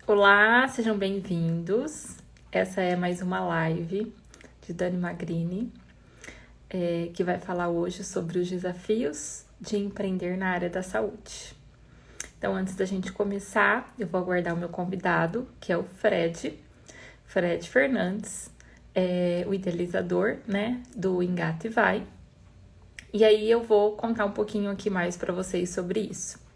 Olá, sejam bem-vindos. Essa é mais uma live de Dani Magrini, que vai falar hoje sobre os desafios de empreender na área da saúde. Então, antes da gente começar, eu vou aguardar o meu convidado, que é o Fred Fernandes, o idealizador, né, do Engata e Vai. E aí eu vou contar um pouquinho aqui mais para vocês sobre isso.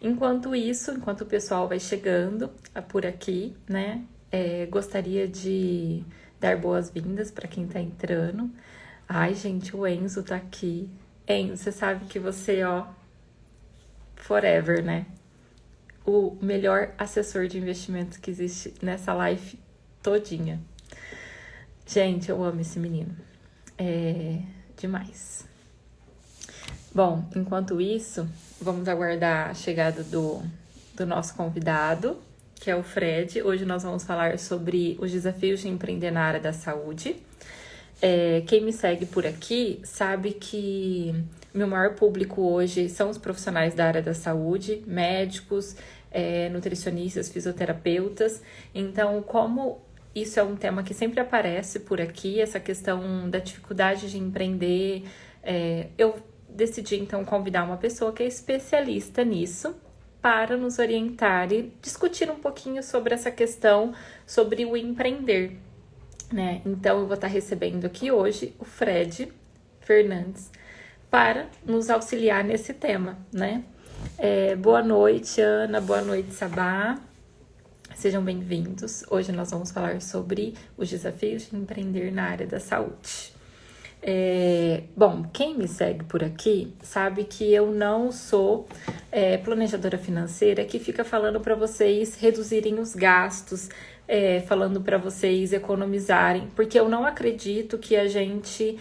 Enquanto isso, enquanto o pessoal vai chegando por aqui, né, gostaria de dar boas-vindas para quem tá entrando. Ai, gente, o Enzo tá aqui. Enzo, você sabe que você, forever, né? O melhor assessor de investimentos que existe nessa live todinha. Gente, eu amo esse menino. É demais. Bom, enquanto isso, vamos aguardar a chegada do nosso convidado, que é o Fred. Hoje nós vamos falar sobre os desafios de empreender na área da saúde. Quem me segue por aqui sabe que meu maior público hoje são os profissionais da área da saúde, médicos, nutricionistas, fisioterapeutas. Então, como isso é um tema que sempre aparece por aqui, essa questão da dificuldade de empreender, eu decidi então convidar uma pessoa que é especialista nisso para nos orientar e discutir um pouquinho sobre essa questão, sobre o empreender, né? Então eu vou estar recebendo aqui hoje o Fred Fernandes para nos auxiliar nesse tema, né? Boa noite, Ana, boa noite, Sabá. Sejam bem-vindos. Hoje nós vamos falar sobre os desafios de empreender na área da saúde. Bom, quem me segue por aqui sabe que eu não sou planejadora financeira que fica falando para vocês reduzirem os gastos, falando para vocês economizarem, porque eu não acredito que a gente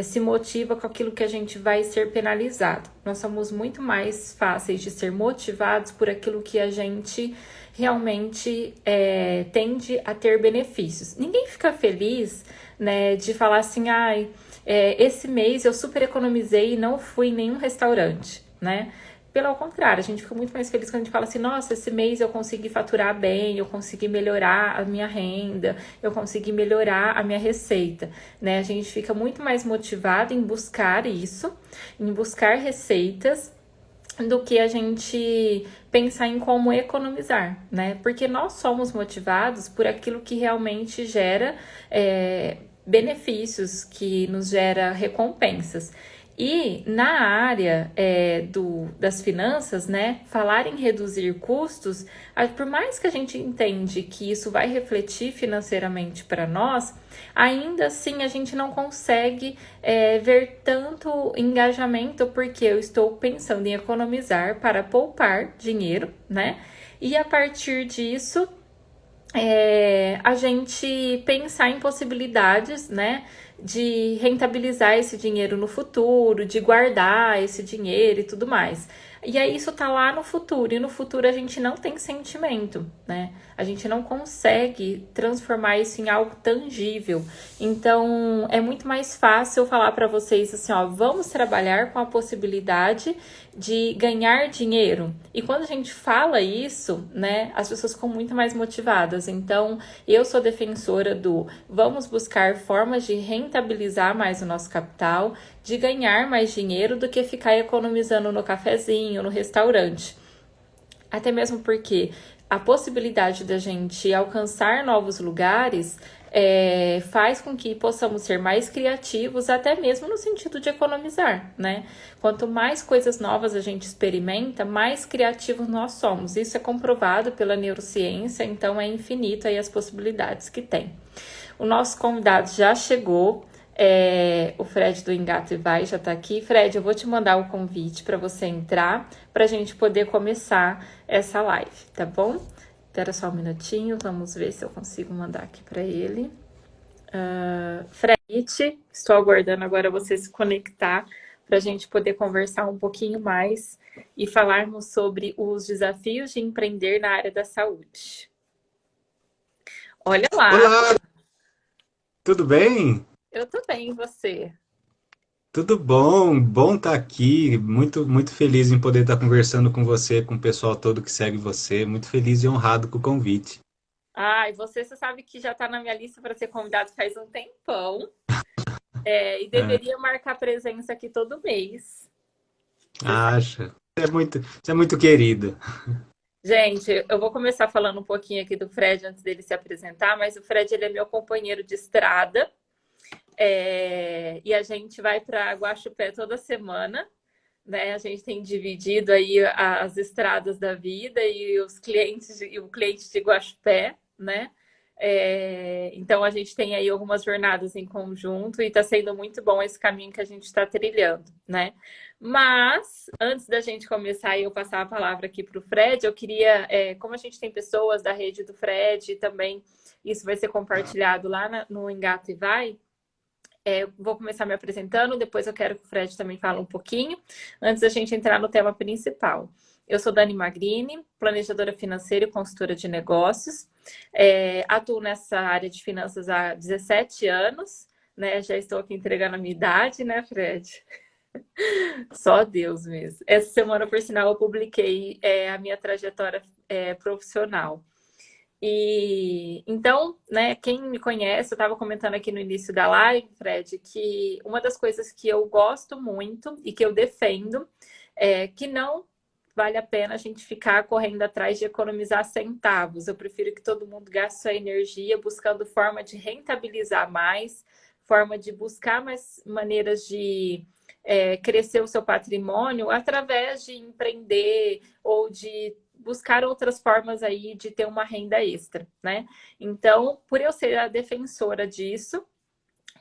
se motiva com aquilo que a gente vai ser penalizado. Nós somos muito mais fáceis de ser motivados por aquilo que a gente realmente tende a ter benefícios. Ninguém fica feliz, né, de falar assim, ai, esse mês eu super economizei e não fui em nenhum restaurante, né? Pelo contrário, a gente fica muito mais feliz quando a gente fala assim, nossa, esse mês eu consegui faturar bem, eu consegui melhorar a minha renda, eu consegui melhorar a minha receita, né? A gente fica muito mais motivado em buscar isso, em buscar receitas, do que a gente pensar em como economizar, né? Porque nós somos motivados por aquilo que realmente gera benefícios, que nos gera recompensas. E na área das finanças, né, falar em reduzir custos, por mais que a gente entende que isso vai refletir financeiramente para nós, ainda assim a gente não consegue ver tanto engajamento, porque eu estou pensando em economizar para poupar dinheiro, né? E a partir disso, a gente pensar em possibilidades, né, de rentabilizar esse dinheiro no futuro, de guardar esse dinheiro e tudo mais. E aí isso tá lá no futuro, e no futuro a gente não tem sentimento, né? A gente não consegue transformar isso em algo tangível. Então, é muito mais fácil eu falar para vocês assim, vamos trabalhar com a possibilidade de ganhar dinheiro. E quando a gente fala isso, né, as pessoas ficam muito mais motivadas. Então, eu sou defensora do vamos buscar formas de rentabilizar mais o nosso capital, de ganhar mais dinheiro do que ficar economizando no cafezinho, no restaurante. Até mesmo porque a possibilidade da gente alcançar novos lugares faz com que possamos ser mais criativos, até mesmo no sentido de economizar, né? Quanto mais coisas novas a gente experimenta, mais criativos nós somos. Isso é comprovado pela neurociência, então é infinito aí as possibilidades que tem. O nosso convidado já chegou. O Fred do Engata e Vai já tá aqui. Fred, eu vou te mandar o convite para você entrar, pra gente poder começar essa live, tá bom? Espera só um minutinho, vamos ver se eu consigo mandar aqui para ele. Fred, estou aguardando agora você se conectar para a gente poder conversar um pouquinho mais e falarmos sobre os desafios de empreender na área da saúde. Olha lá, Olá, tudo bem? eu tô bem, e você? Tudo bom? Bom estar aqui. Muito feliz em poder estar conversando com você, com o pessoal todo que segue você. Muito feliz e honrado com o convite. E você sabe que já está na minha lista para ser convidado faz um tempão, e É, deveria marcar presença aqui todo mês. Você sabe. acha? Você é muito querida. Gente, eu vou começar falando um pouquinho aqui do Fred antes dele se apresentar, mas o Fred ele é meu companheiro de estrada, e a gente vai para Guaxupé toda semana. Né? A gente tem dividido aí as estradas da vida e os clientes e o cliente de Guaxupé, né? Então a gente tem aí algumas jornadas em conjunto e está sendo muito bom esse caminho que a gente está trilhando, né? Mas antes da gente começar e eu passar a palavra aqui para o Fred, eu queria, como a gente tem pessoas da rede do Fred, e também isso vai ser compartilhado lá no Engata e Vai. Vou começar me apresentando, depois eu quero que o Fred também fale um pouquinho, antes da gente entrar no tema principal. Eu sou Dani Magrini, planejadora financeira e consultora de negócios. Atuo nessa área de finanças há 17 anos, né? Já estou aqui entregando a minha idade, né, Fred? Só Deus mesmo. Essa semana, por sinal, eu publiquei a minha trajetória profissional. E então, né, quem me conhece, eu estava comentando aqui no início da live, Fred, que uma das coisas que eu gosto muito e que eu defendo é que não vale a pena a gente ficar correndo atrás de economizar centavos. Eu prefiro que todo mundo gaste sua energia buscando forma de rentabilizar mais, forma de buscar mais maneiras de crescer o seu patrimônio através de empreender ou de buscar outras formas aí de ter uma renda extra, né? Então, por eu ser a defensora disso,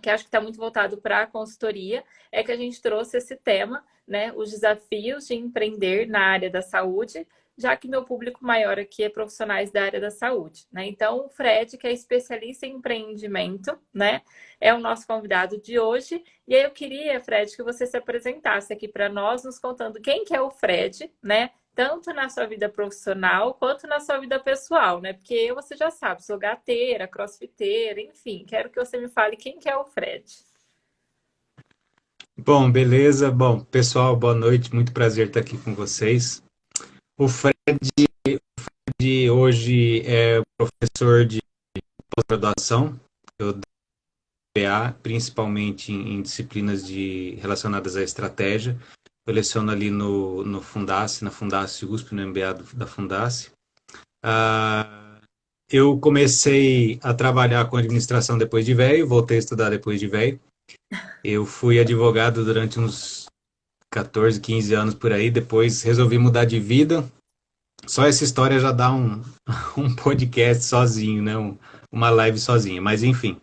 que acho que está muito voltado para a consultoria, é que a gente trouxe esse tema, né? Os desafios de empreender na área da saúde, já que meu público maior aqui é profissionais da área da saúde, né? Então, o Fred, que é especialista em empreendimento, né? É o nosso convidado de hoje. E aí eu queria, Fred, que você se apresentasse aqui para nós, nos contando quem que é o Fred, né? Tanto na sua vida profissional quanto na sua vida pessoal, né? Porque eu, você já sabe, sou gateira, crossfiteira, enfim, quero que você me fale quem que é o Fred. Bom, beleza. Bom, pessoal, boa noite. Muito prazer estar aqui com vocês. O Fred hoje é professor de pós-graduação. Eu dou MBA, principalmente em disciplinas relacionadas à estratégia. Eu leciono ali no Fundace, na Fundace USP, no MBA da Fundace. Ah, eu comecei a trabalhar com administração depois de velho, voltei a estudar depois de velho. Eu fui advogado durante uns 14, 15 anos por aí, depois resolvi mudar de vida. Só essa história já dá um podcast sozinho, né? Uma live sozinha, mas enfim.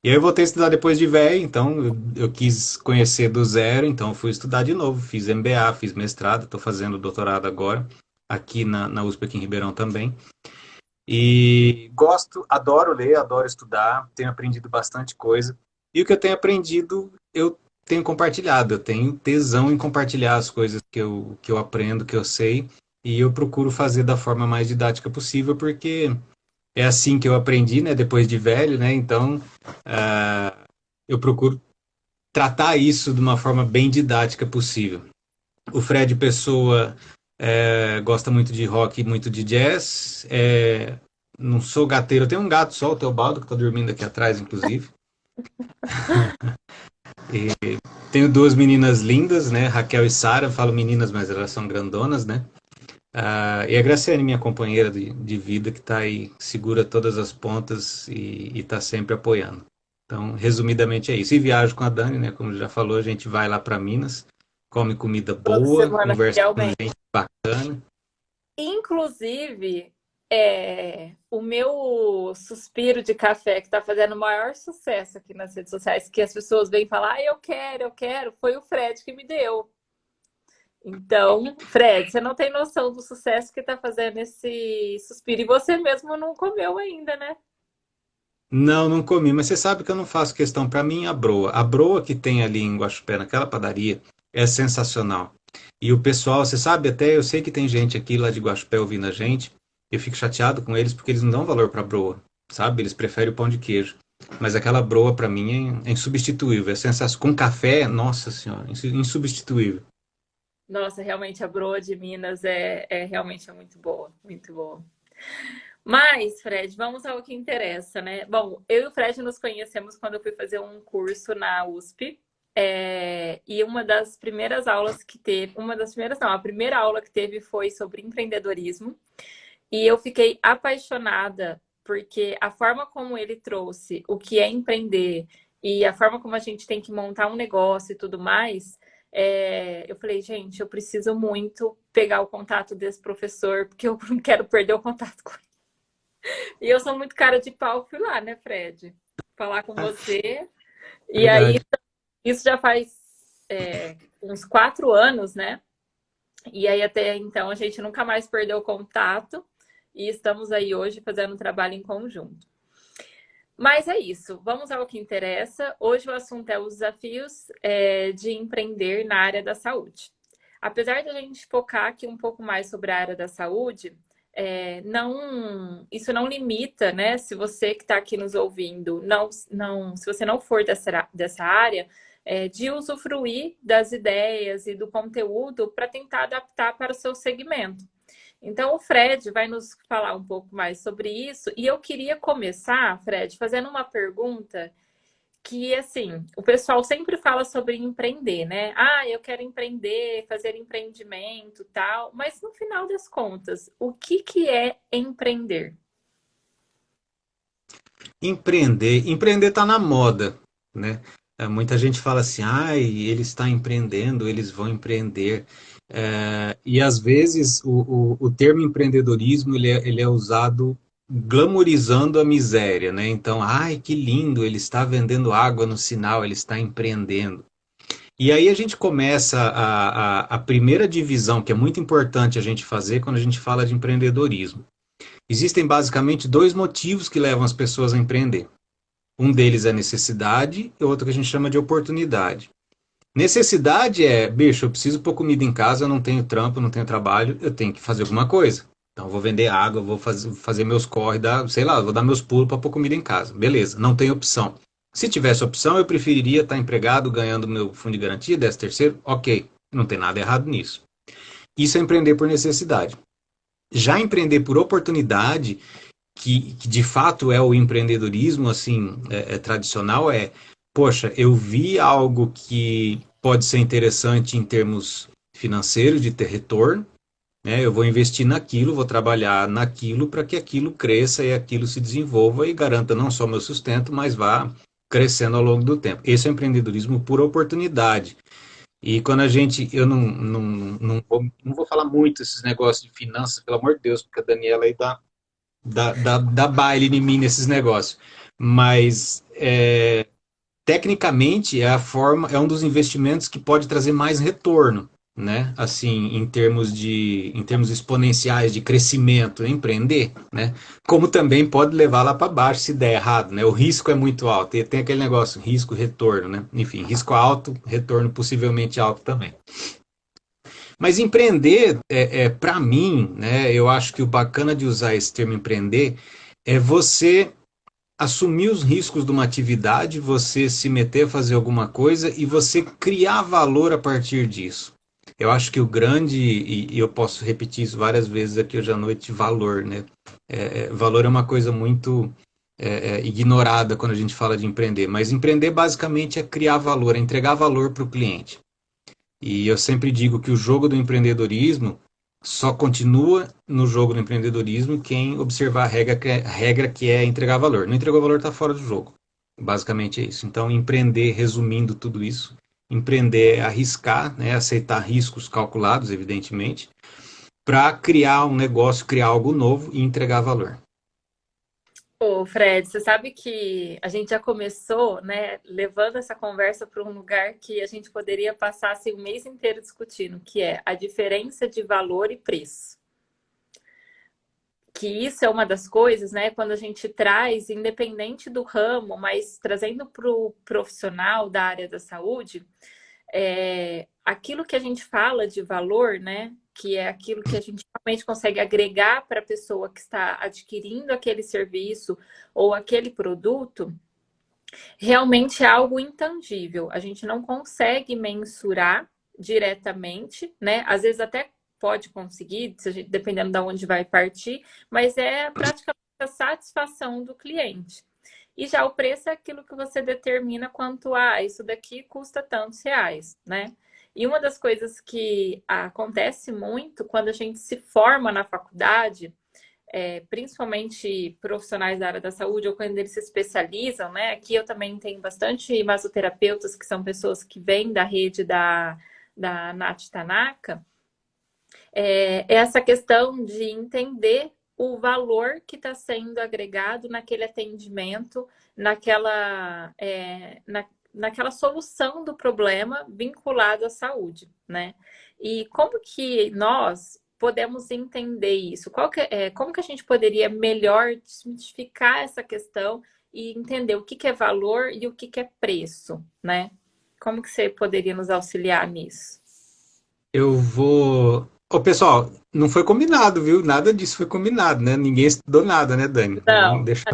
E aí eu voltei a estudar depois de velho, então eu quis conhecer do zero, então eu fui estudar de novo, fiz MBA, fiz mestrado, estou fazendo doutorado agora, aqui na USP, aqui em Ribeirão também. E gosto, adoro ler, adoro estudar, tenho aprendido bastante coisa. E o que eu tenho aprendido, eu tenho compartilhado. Eu tenho tesão em compartilhar as coisas que eu aprendo, que eu sei. E eu procuro fazer da forma mais didática possível, porque é assim que eu aprendi, né? Depois de velho, né? Então, eu procuro tratar isso de uma forma bem didática possível. O Fred Pessoa gosta muito de rock e muito de jazz. Não sou gateiro, eu tenho um gato só, o Teobaldo, que está dormindo aqui atrás, inclusive. Tenho duas meninas lindas, né? Raquel e Sara, falo meninas, mas elas são grandonas, né? E a Graciane, minha companheira de vida, que está aí, segura todas as pontas e está sempre apoiando. Então, resumidamente é isso. E viajo com a Dani, né? Como já falou, a gente vai lá para Minas, come comida Toda boa, semana, conversa com realmente. gente bacana. Inclusive, o meu suspiro de café, que está fazendo o maior sucesso aqui nas redes sociais, que as pessoas vêm falar, eu quero, foi o Fred que me deu. Então, Fred, você não tem noção do sucesso que está fazendo esse suspiro. E você mesmo não comeu ainda, né? Não, não comi, mas você sabe que eu não faço questão. Para mim, a broa. A broa que tem ali em Guaxupé, naquela padaria, é sensacional. E o pessoal, você sabe até, eu sei que tem gente aqui lá de Guaxupé ouvindo a gente. Eu fico chateado com eles porque eles não dão valor para broa, sabe? Eles preferem o pão de queijo. Mas aquela broa para mim é insubstituível. É sensação com café, nossa senhora, insubstituível. Nossa, realmente a broa de Minas é realmente muito boa, muito boa. Mas, Fred, vamos ao que interessa, né? Bom, eu e o Fred nos conhecemos quando eu fui fazer um curso na USP. E uma das primeiras aulas que teve, uma das primeiras, não, a primeira aula que teve foi sobre empreendedorismo. E eu fiquei apaixonada, porque a forma como ele trouxe o que é empreender e a forma como a gente tem que montar um negócio e tudo mais, eu falei, gente, eu preciso muito pegar o contato desse professor, porque eu não quero perder o contato com ele. E eu sou muito cara de pau, fui lá, né, Fred? Falar com Ah, você. E aí, verdade. isso já faz uns 4 anos, né? E aí, até então, a gente nunca mais perdeu o contato. E estamos aí hoje fazendo um trabalho em conjunto. Mas é isso, vamos ao que interessa. Hoje o assunto é os desafios de empreender na área da saúde. Apesar de a gente focar aqui um pouco mais sobre a área da saúde, isso não limita, né? Se você que está aqui nos ouvindo, se você não for dessa área, de usufruir das ideias e do conteúdo para tentar adaptar para o seu segmento. Então, o Fred vai nos falar um pouco mais sobre isso. E eu queria começar, Fred, fazendo uma pergunta que, assim, o pessoal sempre fala sobre empreender, né? Ah, eu quero empreender, fazer empreendimento, tal. Mas, no final das contas, o que que é empreender? Empreender está na moda, né? Muita gente fala assim, ai, ele está empreendendo, eles vão empreender. E às vezes o termo empreendedorismo ele é usado glamorizando a miséria, né? Então, ai, que lindo, ele está vendendo água no sinal, ele está empreendendo. E aí a gente começa a primeira divisão, que é muito importante a gente fazer quando a gente fala de empreendedorismo. Existem basicamente dois motivos que levam as pessoas a empreender. Um deles é necessidade e outro que a gente chama de oportunidade. Necessidade é, bicho, eu preciso pôr comida em casa, eu não tenho trampo, eu não tenho trabalho, eu tenho que fazer alguma coisa. Então, eu vou vender água, eu vou fazer meus corre, sei lá, vou dar meus pulos para pôr comida em casa. Beleza, não tem opção. Se tivesse opção, eu preferiria estar empregado, ganhando meu fundo de garantia, 13º, ok, não tem nada errado nisso. Isso é empreender por necessidade. Já empreender por oportunidade, que de fato é o empreendedorismo assim tradicional, poxa, eu vi algo que pode ser interessante em termos financeiros, de ter retorno, né? Eu vou investir naquilo, vou trabalhar naquilo para que aquilo cresça e aquilo se desenvolva e garanta não só meu sustento, mas vá crescendo ao longo do tempo. Esse é o empreendedorismo por oportunidade. E quando a gente, eu não vou falar muito esses negócios de finanças, pelo amor de Deus, porque a Daniela aí dá baile em mim nesses negócios. Mas tecnicamente é a forma, é um dos investimentos que pode trazer mais retorno, né? Assim, em termos exponenciais de crescimento, empreender, né? Como também pode levar lá para baixo se der errado, né? O risco é muito alto. E tem aquele negócio, risco, retorno, né? Enfim, risco alto, retorno possivelmente alto também. Mas empreender, para mim, né? Eu acho que o bacana de usar esse termo empreender é você assumir os riscos de uma atividade, você se meter a fazer alguma coisa e você criar valor a partir disso. Eu acho que o grande, e eu posso repetir isso várias vezes aqui hoje à noite, valor, né? Valor é uma coisa muito ignorada quando a gente fala de empreender, mas empreender basicamente é criar valor, é entregar valor para o cliente. E eu sempre digo que o jogo do empreendedorismo só continua no jogo do empreendedorismo quem observar a regra que é entregar valor. Não entregou valor, está fora do jogo. Basicamente é isso. Então, empreender, resumindo tudo isso, empreender é arriscar, né, aceitar riscos calculados, evidentemente, para criar um negócio, criar algo novo e entregar valor. Ô, Fred, você sabe que a gente já começou, né, levando essa conversa para um lugar que a gente poderia passar assim, o mês inteiro discutindo, que é a diferença de valor e preço. Que isso é uma das coisas, né? Quando a gente traz, independente do ramo, mas trazendo para o profissional da área da saúde, aquilo que a gente fala de valor, né? Que é aquilo que a gente realmente consegue agregar para a pessoa que está adquirindo aquele serviço ou aquele produto, Realmente é algo intangível. A gente não consegue mensurar diretamente, né? Às vezes até pode conseguir, dependendo de onde vai partir, mas é praticamente a satisfação do cliente. E já o preço é aquilo que você determina quanto isso daqui custa tantos reais, né? E uma das coisas que acontece muito quando a gente se forma na faculdade, principalmente profissionais da área da saúde, ou quando eles se especializam, né? Aqui eu também tenho bastante masoterapeutas, que são pessoas que vêm da rede da Nath Tanaka, essa questão de entender o valor que está sendo agregado naquele atendimento, naquela solução do problema vinculado à saúde, né? E como que nós podemos entender isso? Como que a gente poderia melhor desmistificar essa questão e entender o que é valor e o que é preço, né? Como que você poderia nos auxiliar nisso? Eu vou. Ô, pessoal, não foi combinado, viu? Nada disso foi combinado, né? Ninguém estudou nada, né, Dani? Vamos Não. deixar.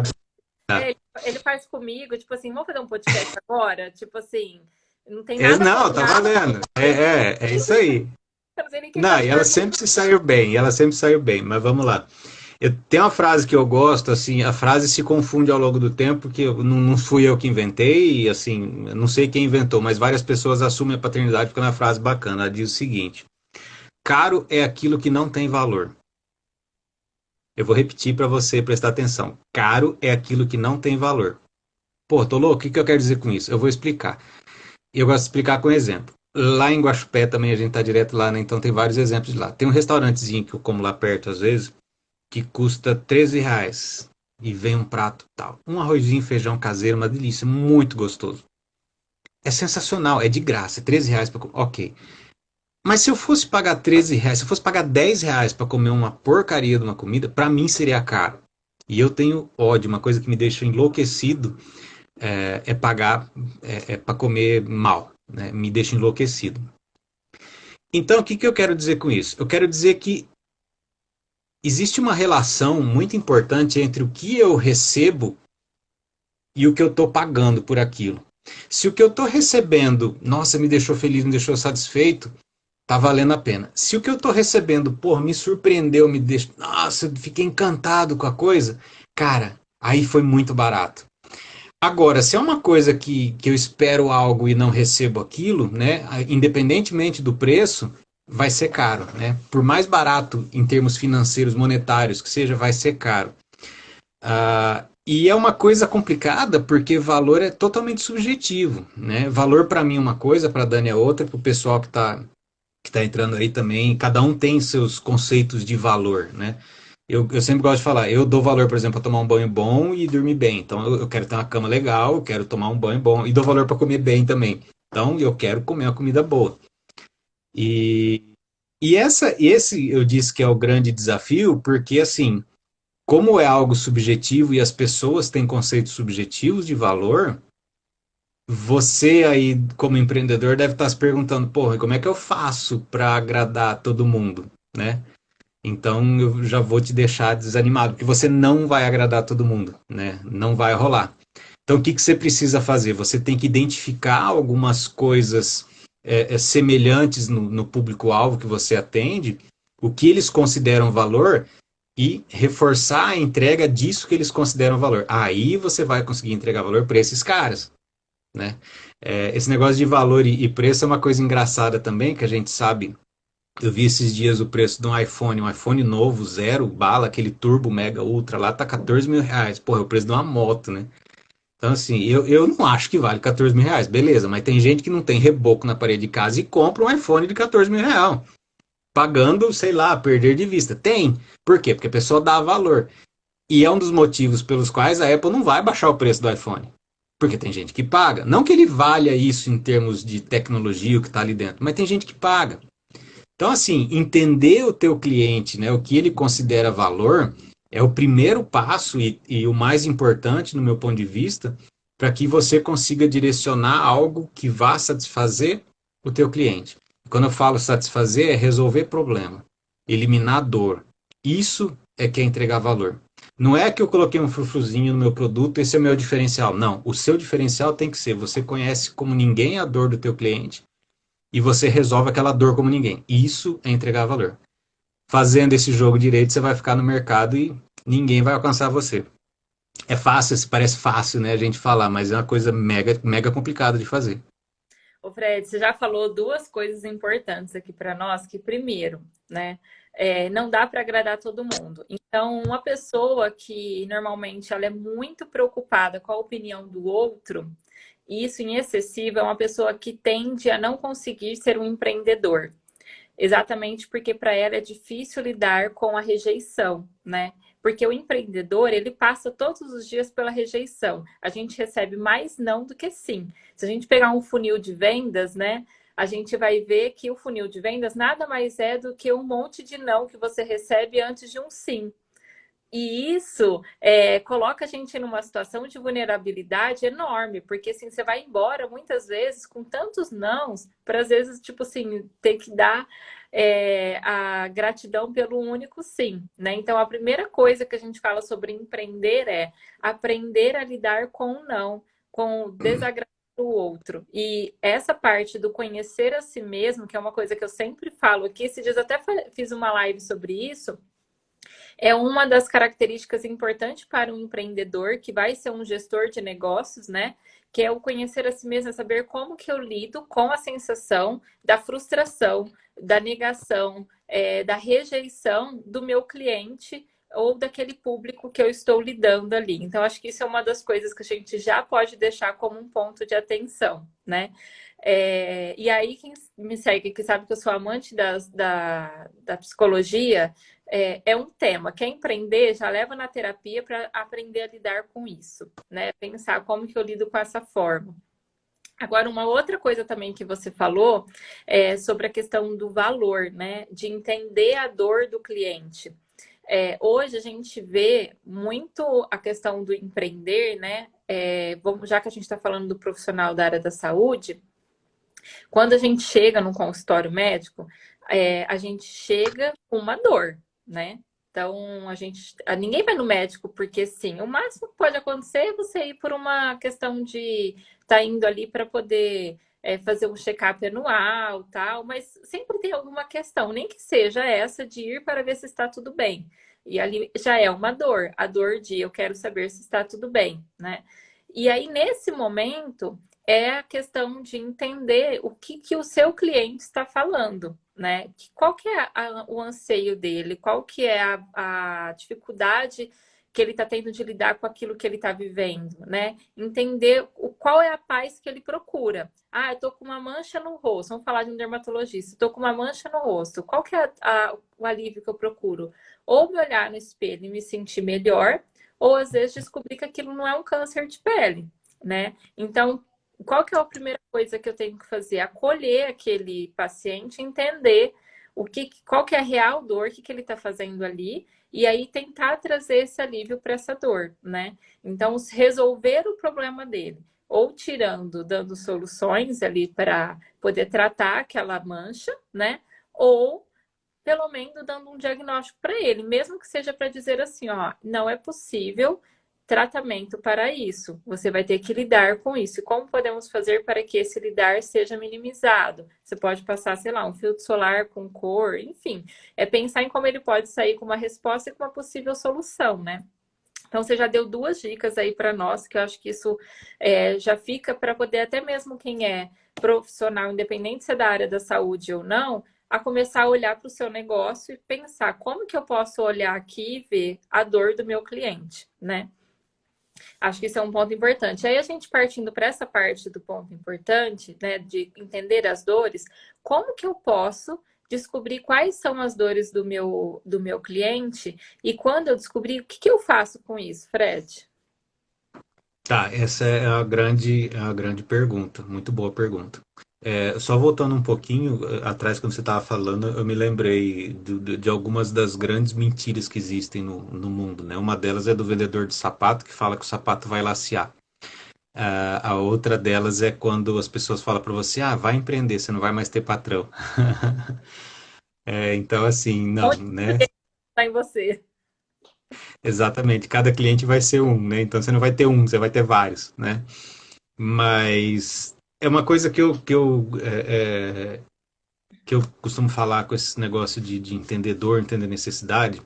Ele faz comigo, tipo assim, vamos fazer um podcast agora? Tipo assim, não tem nada Não, tá combinado. valendo. É isso aí. Eu não sei nem o que Não, tá e ela sempre se saiu bem, ela sempre saiu bem, mas vamos lá. Tem uma frase que eu gosto, assim, a frase se confunde ao longo do tempo, que não fui eu que inventei, e assim, eu não sei quem inventou, mas várias pessoas assumem a paternidade porque é uma frase bacana. Ela diz o seguinte: caro é aquilo que não tem valor. Eu vou repetir para você prestar atenção. Caro é aquilo que não tem valor. Pô, tô louco? O que eu quero dizer com isso? Eu vou explicar. Eu gosto de explicar com exemplo. Lá em Guaxupé também a gente tá direto lá, né? Então tem vários exemplos de lá. Tem um restaurantezinho que eu como lá perto às vezes, que custa R$ 13 e vem um prato tal. Um arrozinho, feijão caseiro, uma delícia, muito gostoso. É sensacional, é de graça, é R$ 13 para ok. Mas se eu fosse pagar R$ 13, se eu fosse pagar R$ 10 para comer uma porcaria de uma comida, para mim seria caro. E eu tenho ódio, uma coisa que me deixa enlouquecido pagar para comer mal, né? Me deixa enlouquecido. Então, o que eu quero dizer com isso? Eu quero dizer que existe uma relação muito importante entre o que eu recebo e o que eu estou pagando por aquilo. Se o que eu estou recebendo, nossa, me deixou feliz, me deixou satisfeito, tá valendo a pena. Se o que eu estou recebendo, pô, me surpreendeu, me deixou, nossa, eu fiquei encantado com a coisa, cara, aí foi muito barato. Agora, se é uma coisa que eu espero algo e não recebo aquilo, né, independentemente do preço, vai ser caro, né? Por mais barato em termos financeiros, monetários que seja, vai ser caro. E é uma coisa complicada porque valor é totalmente subjetivo, né? Valor para mim é uma coisa, para Dani é outra, para o pessoal que tá entrando aí também, cada um tem seus conceitos de valor, né? Eu sempre gosto de falar, eu dou valor, por exemplo, a tomar um banho bom e dormir bem. Então eu quero ter uma cama legal, eu quero tomar um banho bom e dou valor para comer bem também. Então eu quero comer uma comida boa. E, esse eu disse que é o grande desafio, porque assim, como é algo subjetivo e as pessoas têm conceitos subjetivos de valor, você aí, como empreendedor, deve estar se perguntando, porra, como é que eu faço para agradar todo mundo, né? Então eu já vou te deixar desanimado, porque você não vai agradar todo mundo, né? Não vai rolar. Então o que você precisa fazer? Você tem que identificar algumas coisas semelhantes no público-alvo que você atende, o que eles consideram valor e reforçar a entrega disso que eles consideram valor. Aí você vai conseguir entregar valor para esses caras, né? Esse negócio de valor e preço é uma coisa engraçada também, que a gente sabe. Eu vi esses dias o preço de um iPhone novo, zero bala, aquele Turbo Mega Ultra lá, tá R$ 14.000. Porra, é o preço de uma moto, né? Então, assim, eu não acho que vale R$ 14.000, beleza, mas tem gente que não tem reboco na parede de casa e compra um iPhone de R$ 14.000, pagando, sei lá, perder de vista. Tem. Por quê? Porque a pessoa dá valor. E é um dos motivos pelos quais a Apple não vai baixar o preço do iPhone. Porque tem gente que paga. Não que ele valha isso em termos de tecnologia, o que está ali dentro, mas tem gente que paga. Então, assim, entender o teu cliente, né, o que ele considera valor, é o primeiro passo e o mais importante, no meu ponto de vista, para que você consiga direcionar algo que vá satisfazer o teu cliente. Quando eu falo satisfazer, é resolver problema, eliminar dor. Isso é que é entregar valor. Não é que eu coloquei um frufruzinho no meu produto, esse é o meu diferencial. Não, o seu diferencial tem que ser, você conhece como ninguém a dor do teu cliente e você resolve aquela dor como ninguém. Isso é entregar valor. Fazendo esse jogo direito, você vai ficar no mercado e ninguém vai alcançar você. É fácil, parece fácil, né, a gente falar, mas é uma coisa mega, mega complicada de fazer. Ô Fred, você já falou duas coisas importantes aqui para nós, que primeiro, né, não dá para agradar todo mundo. Então, uma pessoa que normalmente ela é muito preocupada com a opinião do outro, e isso em excessivo, é uma pessoa que tende a não conseguir ser um empreendedor. Exatamente porque para ela é difícil lidar com a rejeição, né? Porque o empreendedor, ele passa todos os dias pela rejeição. A gente recebe mais não do que sim. Se a gente pegar um funil de vendas, né? A gente vai ver que o funil de vendas nada mais é do que um monte de não que você recebe antes de um sim. E isso coloca a gente numa situação de vulnerabilidade enorme, porque assim, você vai embora muitas vezes com tantos nãos, para às vezes, tipo assim, ter que dar a gratidão pelo único sim, né? Então, a primeira coisa que a gente fala sobre empreender é aprender a lidar com o não, com o desagrado do outro. E essa parte do conhecer a si mesmo, que é uma coisa que eu sempre falo aqui, esses dias até fiz uma live sobre isso, é uma das características importantes para um empreendedor que vai ser um gestor de negócios, né? Que é o conhecer a si mesmo, é saber como que eu lido com a sensação da frustração, da negação, da rejeição do meu cliente ou daquele público que eu estou lidando ali. Então, acho que isso é uma das coisas que a gente já pode deixar como um ponto de atenção, né? E aí, quem me segue, que sabe que eu sou amante da psicologia, é um tema. Quer empreender, já leva na terapia para aprender a lidar com isso, né? Pensar como que eu lido com essa forma. Agora, uma outra coisa também que você falou é sobre a questão do valor, né? De entender a dor do cliente. Hoje a gente vê muito a questão do empreender, né? Já que a gente está falando do profissional da área da saúde, quando a gente chega num consultório médico, a gente chega com uma dor, né? Então, ninguém vai no médico porque sim. O máximo que pode acontecer é você ir por uma questão de estar indo ali para poder fazer um check-up anual, tal, mas sempre tem alguma questão, nem que seja essa de ir para ver se está tudo bem. E ali já é uma dor, a dor de eu quero saber se está tudo bem, né? E aí, nesse momento, é a questão de entender o que o seu cliente está falando, né? Qual que é o anseio dele, qual que é a dificuldade que ele está tendo de lidar com aquilo que ele está vivendo, né? Entender qual é a paz que ele procura. Ah, eu tô com uma mancha no rosto, vamos falar de um dermatologista, estou com uma mancha no rosto, qual que é o alívio que eu procuro? Ou me olhar no espelho e me sentir melhor, ou às vezes descobrir que aquilo não é um câncer de pele, né? Então, qual que é a primeira coisa que eu tenho que fazer? Acolher aquele paciente, entender qual que é a real dor, que ele está fazendo ali, e aí tentar trazer esse alívio para essa dor, né? Então, resolver o problema dele, ou tirando, dando soluções ali para poder tratar aquela mancha, né? Ou pelo menos dando um diagnóstico para ele, mesmo que seja para dizer assim, ó, não é possível tratamento para isso. Você vai ter que lidar com isso. E como podemos fazer para que esse lidar seja minimizado? Você pode passar, sei lá, um filtro solar com cor, enfim. É pensar em como ele pode sair com uma resposta e com uma possível solução, né? Então, você já deu duas dicas aí para nós, que eu acho que isso já fica para poder, até mesmo quem é profissional, independente se é da área da saúde ou não, a começar a olhar para o seu negócio e pensar como que eu posso olhar aqui e ver a dor do meu cliente, né? Acho que isso é um ponto importante. Aí a gente partindo para essa parte do ponto importante, né, de entender as dores, como que eu posso descobrir quais são as dores do meu cliente e quando eu descobrir, o que que eu faço com isso, Fred? Tá, essa é a grande pergunta, muito boa pergunta. Só voltando um pouquinho atrás, quando você estava falando, eu me lembrei de algumas das grandes mentiras que existem no mundo, né? Uma delas é do vendedor de sapato, que fala que o sapato vai lacear. A outra delas é quando as pessoas falam para você, ah, vai empreender, você não vai mais ter patrão. Então, assim, não, Onde né? está em você? Exatamente, cada cliente vai ser um, né? Então você não vai ter um, você vai ter vários, né? Mas é uma coisa que eu costumo falar com esse negócio de entender dor, entender necessidade.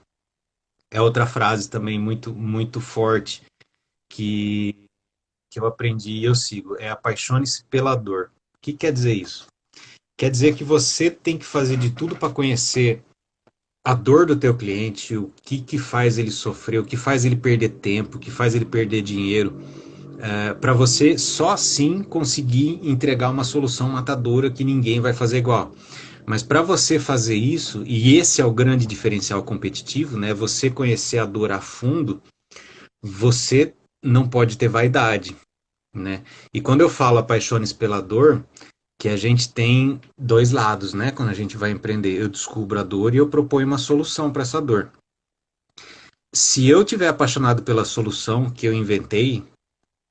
É outra frase também muito forte que, que eu aprendi e eu sigo. É apaixone-se pela dor. O que quer dizer isso? Quer dizer que você tem que fazer de tudo para conhecer a dor do teu cliente, o que faz ele sofrer, o que faz ele perder tempo, o que faz ele perder dinheiro, para você só assim conseguir entregar uma solução matadora que ninguém vai fazer igual. Mas para você fazer isso, e esse é o grande diferencial competitivo, né? Você conhecer a dor a fundo, você não pode ter vaidade, né? E quando eu falo apaixone-se pela dor, que a gente tem dois lados, né? Quando a gente vai empreender, eu descubro a dor e eu proponho uma solução para essa dor. Se eu tiver apaixonado pela solução que eu inventei,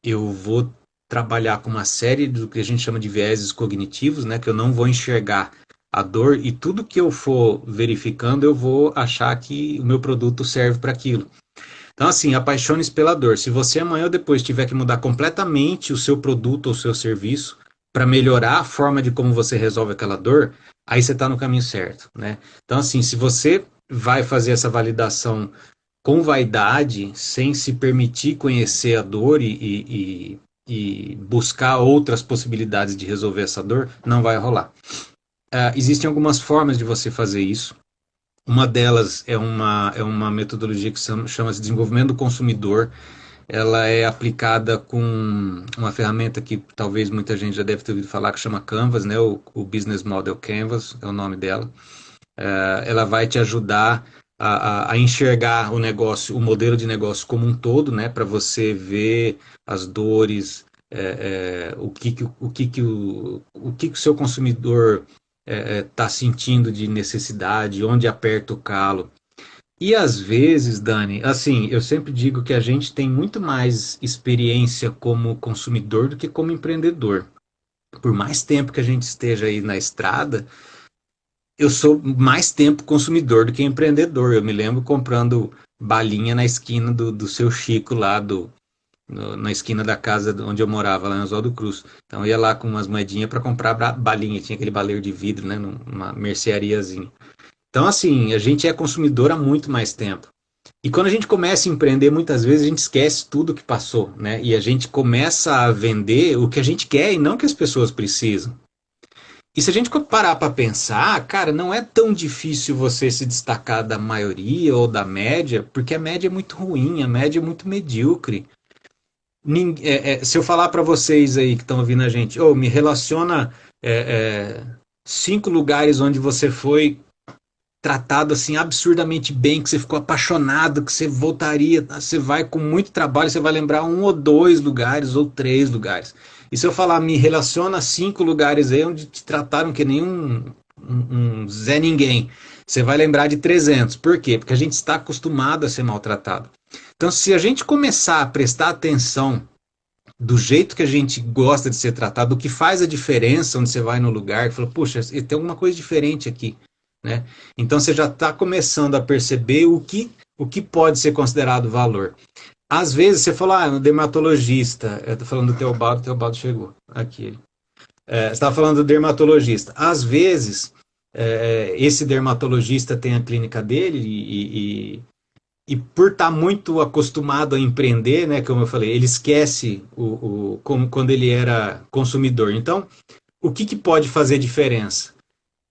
eu vou trabalhar com uma série do que a gente chama de vieses cognitivos, né? Que eu não vou enxergar a dor e tudo que eu for verificando, eu vou achar que o meu produto serve para aquilo. Então, assim, apaixone-se pela dor. Se você amanhã ou depois tiver que mudar completamente o seu produto ou o seu serviço para melhorar a forma de como você resolve aquela dor, aí você está no caminho certo, né? Então, assim, se você vai fazer essa validação com vaidade, sem se permitir conhecer a dor e buscar outras possibilidades de resolver essa dor, não vai rolar. Existem algumas formas de você fazer isso. Uma delas é uma metodologia que chama-se desenvolvimento do consumidor. Ela é aplicada com uma ferramenta que talvez muita gente já deve ter ouvido falar, que chama Canvas, né? O Business Model Canvas é o nome dela. Ela vai te ajudar a enxergar o negócio, o modelo de negócio como um todo, né? Para você ver as dores, o que o seu consumidor está sentindo de necessidade, onde aperta o calo. E às vezes, Dani, assim, eu sempre digo que a gente tem muito mais experiência como consumidor do que como empreendedor. Por mais tempo que a gente esteja aí na estrada, eu sou mais tempo consumidor do que empreendedor. Eu me lembro comprando balinha na esquina do seu Chico lá na esquina da casa onde eu morava, lá em Oswaldo Cruz. Então eu ia lá com umas moedinhas para comprar balinha, tinha aquele baleiro de vidro, né, numa merceariazinha. Então assim, a gente é consumidor há muito mais tempo. E quando a gente começa a empreender, muitas vezes a gente esquece tudo que passou, né? E a gente começa a vender o que a gente quer e não o que as pessoas precisam. E se a gente parar para pensar, cara, não é tão difícil você se destacar da maioria ou da média, porque a média é muito ruim, a média é muito medíocre. Se eu falar para vocês aí que estão ouvindo a gente, me relaciona é, 5 lugares onde você foi tratado assim absurdamente bem, que você ficou apaixonado, que você voltaria, você vai com muito trabalho, você vai lembrar 1 ou 2 lugares ou 3 lugares. E se eu falar, me relaciona 5 lugares aí onde te trataram que nem um Zé Ninguém, você vai lembrar de 300. Por quê? Porque a gente está acostumado a ser maltratado. Então, se a gente começar a prestar atenção do jeito que a gente gosta de ser tratado, o que faz a diferença onde você vai no lugar, e fala, puxa, tem alguma coisa diferente aqui, né? Então você já está começando a perceber o que pode ser considerado valor. Às vezes você fala, um dermatologista, eu estou falando do o Teobaldo chegou, aqui. Você estava falando do dermatologista. Às vezes, esse dermatologista tem a clínica dele e por estar muito acostumado a empreender, né, como eu falei, ele esquece como quando ele era consumidor. Então, o que pode fazer diferença?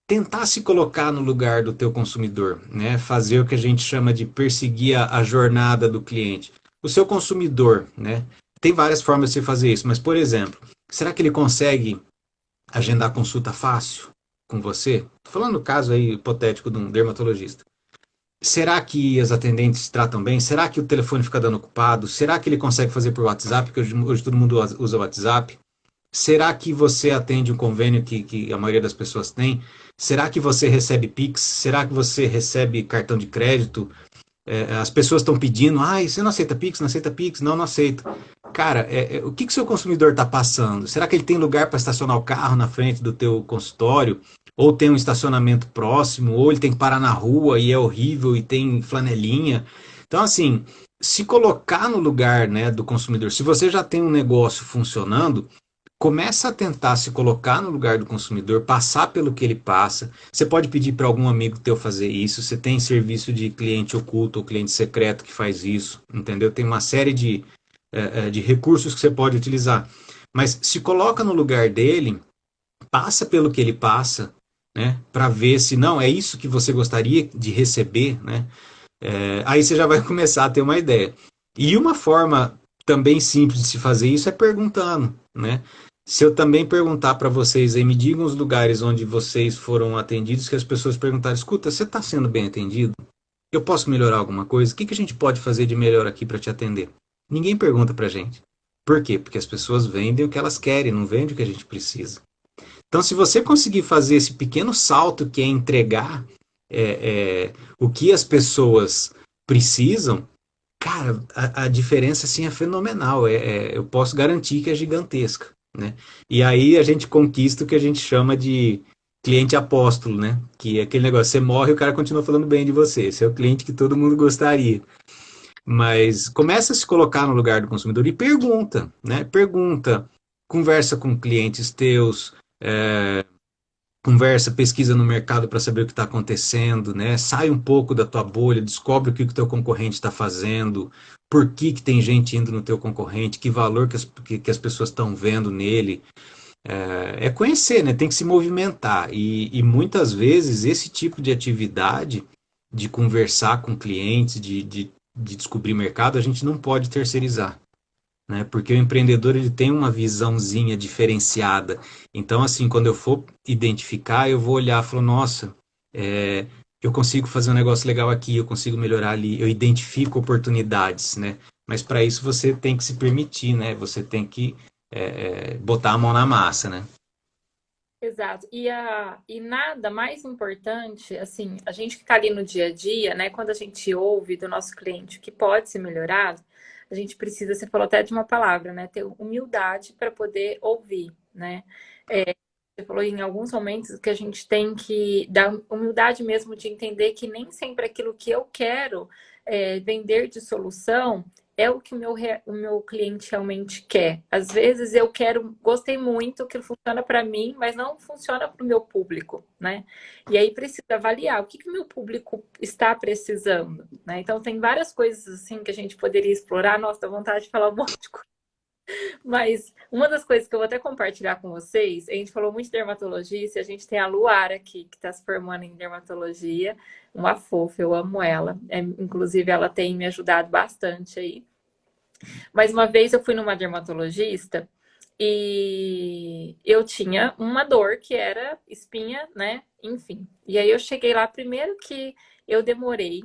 Tentar se colocar no lugar do teu consumidor, né? Fazer o que a gente chama de perseguir a jornada do cliente. O seu consumidor, né? Tem várias formas de você fazer isso, mas, por exemplo, será que ele consegue agendar consulta fácil com você? Estou falando no caso aí hipotético de um dermatologista. Será que as atendentes tratam bem? Será que o telefone fica dando ocupado? Será que ele consegue fazer por WhatsApp? Porque hoje todo mundo usa o WhatsApp. Será que você atende um convênio que a maioria das pessoas tem? Será que você recebe Pix? Será que você recebe cartão de crédito? As pessoas estão pedindo, você não aceita Pix? Não aceita Pix? Não, não aceito. Cara, o que o seu consumidor está passando? Será que ele tem lugar para estacionar o carro na frente do teu consultório? Ou tem um estacionamento próximo? Ou ele tem que parar na rua e é horrível e tem flanelinha? Então, assim, se colocar no lugar, né, do consumidor, se você já tem um negócio funcionando, começa a tentar se colocar no lugar do consumidor, passar pelo que ele passa. Você pode pedir para algum amigo teu fazer isso. Você tem serviço de cliente oculto ou cliente secreto que faz isso, entendeu? Tem uma série de recursos que você pode utilizar. Mas se coloca no lugar dele, passa pelo que ele passa, né? Para ver se não é isso que você gostaria de receber, né? Aí você já vai começar a ter uma ideia. E uma forma também simples de se fazer isso é perguntando, né? Se eu também perguntar para vocês aí, me digam os lugares onde vocês foram atendidos, que as pessoas perguntaram, escuta, você está sendo bem atendido? Eu posso melhorar alguma coisa? O que que a gente pode fazer de melhor aqui para te atender? Ninguém pergunta para gente. Por quê? Porque as pessoas vendem o que elas querem, não vendem o que a gente precisa. Então, se você conseguir fazer esse pequeno salto que é entregar o que as pessoas precisam, cara, a diferença assim é fenomenal. Eu posso garantir que é gigantesca, né? E aí a gente conquista o que a gente chama de cliente apóstolo, né? Que é aquele negócio, você morre e o cara continua falando bem de você. Esse é o cliente que todo mundo gostaria. Mas começa a se colocar no lugar do consumidor e pergunta, né? Pergunta, conversa com clientes teus, conversa, pesquisa no mercado para saber o que está acontecendo, né? Sai um pouco da tua bolha, descobre o que o teu concorrente está fazendo, por que tem gente indo no teu concorrente, que valor que as pessoas estão vendo nele. É conhecer, né? Tem que se movimentar. E muitas vezes esse tipo de atividade, de conversar com clientes, de descobrir mercado, a gente não pode terceirizar, né? Porque o empreendedor ele tem uma visãozinha diferenciada. Então, assim, quando eu for identificar, eu vou olhar e falar, nossa, é, eu consigo fazer um negócio legal aqui, eu consigo melhorar ali, eu identifico oportunidades, né? Mas para isso você tem que se permitir, né? Você tem que botar a mão na massa, né? Exato. E nada mais importante, assim, a gente que está ali no dia a dia, né? Quando a gente ouve do nosso cliente o que pode ser melhorado, a gente precisa, você falou até de uma palavra, né? Ter humildade para poder ouvir, né? Você falou em alguns momentos que a gente tem que dar humildade mesmo de entender que nem sempre aquilo que eu quero vender de solução é o que o meu cliente realmente quer. Às vezes eu quero, gostei muito, que funciona para mim, mas não funciona para o meu público, né? E aí precisa avaliar o que o meu público está precisando, né? Então tem várias coisas assim que a gente poderia explorar. Nossa, dá vontade de falar um monte de coisa. Mas uma das coisas que eu vou até compartilhar com vocês, a gente falou muito de dermatologia, e a gente tem a Luara aqui, que está se formando em dermatologia, uma fofa, eu amo ela. Inclusive, ela tem me ajudado bastante aí. Mas uma vez eu fui numa dermatologista e eu tinha uma dor que era espinha, né? Enfim. E aí eu cheguei lá, primeiro que eu demorei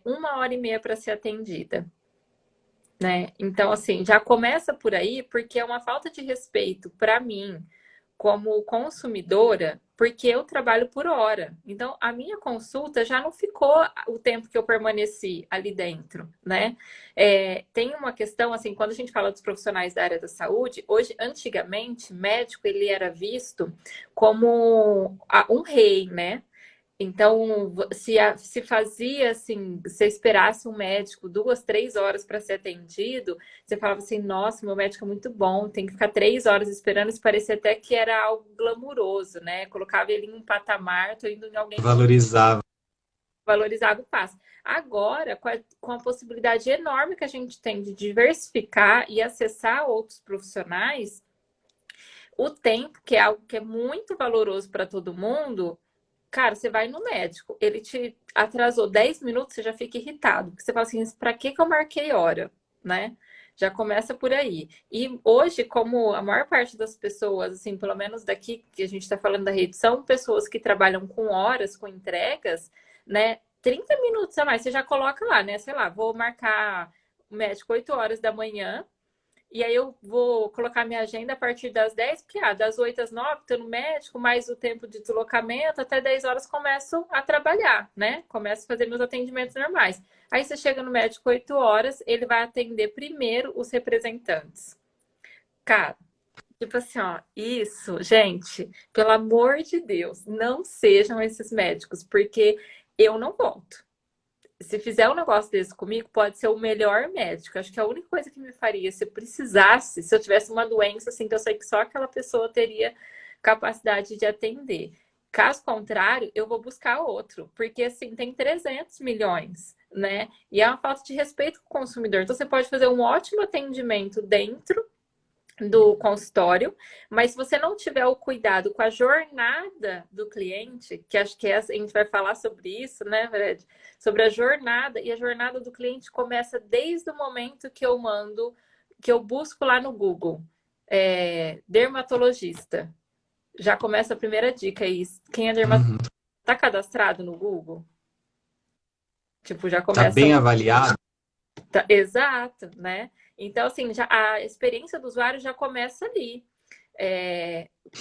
1 hora e meia para ser atendida, né? Então, assim, já começa por aí, porque é uma falta de respeito para mim, como consumidora, porque eu trabalho por hora. Então, a minha consulta já não ficou o tempo que eu permaneci ali dentro, né? Tem uma questão, assim, quando a gente fala dos profissionais da área da saúde, hoje, antigamente, médico, ele era visto como um rei, né? Então, se fazia assim, se esperasse um médico 2, 3 horas para ser atendido, você falava assim, nossa, meu médico é muito bom, tem que ficar 3 horas esperando, isso parecia até que era algo glamuroso, né? Colocava ele em um patamar, tô indo em alguém muito Valorizava. valorizado o passo. Agora, com a possibilidade enorme que a gente tem de diversificar e acessar outros profissionais, o tempo, que é algo que é muito valoroso para todo mundo. Cara, você vai no médico, ele te atrasou 10 minutos, você já fica irritado. Porque você fala assim, pra que eu marquei hora, né? Já começa por aí. E hoje, como a maior parte das pessoas, assim, pelo menos daqui que a gente está falando da rede, são pessoas que trabalham com horas, com entregas, né? 30 minutos a mais, você já coloca lá, né? Sei lá, vou marcar o médico 8 horas da manhã, e aí eu vou colocar minha agenda a partir das 10, porque das 8 às 9 estou no médico, mais o tempo de deslocamento, até 10 horas começo a trabalhar, né? Começo a fazer meus atendimentos normais. Aí você chega no médico 8 horas, ele vai atender primeiro os representantes. Cara, tipo assim, ó, isso, gente, pelo amor de Deus, não sejam esses médicos, porque eu não volto. se fizer um negócio desse comigo, pode ser o melhor médico. Acho que a única coisa que me faria, se eu precisasse, se eu tivesse uma doença, assim, que eu sei que só aquela pessoa teria capacidade de atender. Caso contrário, eu vou buscar outro, porque assim, tem 300 milhões, né? E é uma falta de respeito com o consumidor. Então, você pode fazer um ótimo atendimento dentro do consultório, mas se você não tiver o cuidado com a jornada do cliente, que acho que a gente vai falar sobre isso, né, Fred? Sobre a jornada, e a jornada do cliente começa desde o momento que eu mando, que eu busco lá no Google, dermatologista. Já começa a primeira dica aí. Quem é dermatologista tá cadastrado no Google? Tipo, já Tá começa. bem avaliado? Exato, né? Então, assim, já, a experiência do usuário já começa ali.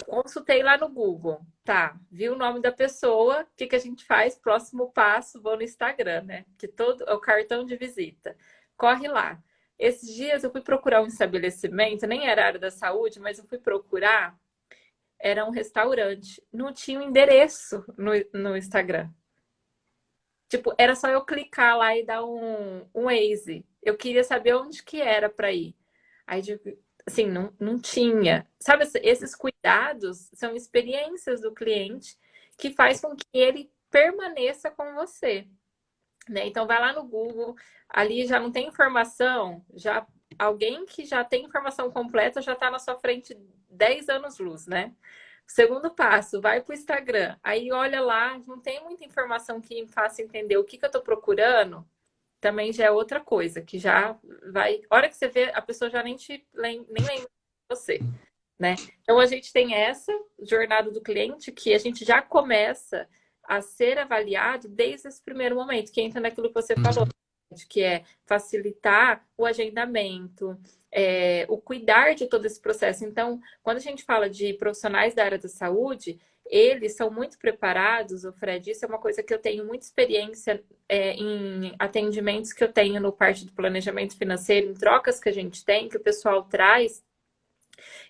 Consultei lá no Google, tá? Vi o nome da pessoa, o que que a gente faz? Próximo passo, vou no Instagram, né? Que todo é o cartão de visita. Corre lá. Esses dias eu fui procurar um estabelecimento, nem era área da saúde, mas eu fui procurar, era um restaurante. Não tinha um endereço no Instagram. Tipo, era só eu clicar lá e dar um Waze. Eu queria saber onde que era para ir. Aí, assim, não tinha. Sabe, esses cuidados são experiências do cliente que faz com que ele permaneça com você, né? Então, vai lá no Google, ali já não tem informação, já alguém que já tem informação completa já está na sua frente 10 anos-luz, né? Segundo passo, vai para o Instagram. Aí olha lá, não tem muita informação que me faça entender o que eu estou procurando. Também já é outra coisa, que já vai. A hora que você vê, a pessoa já nem lembra de você, né? Então a gente tem essa jornada do cliente que a gente já começa a ser avaliado desde esse primeiro momento, que entra naquilo que você falou, que é facilitar o agendamento, o cuidar de todo esse processo. Então, quando a gente fala de profissionais da área da saúde, eles são muito preparados, o Fred, isso é uma coisa que eu tenho muita experiência em atendimentos que eu tenho no parte do planejamento financeiro, em trocas que a gente tem, que o pessoal traz.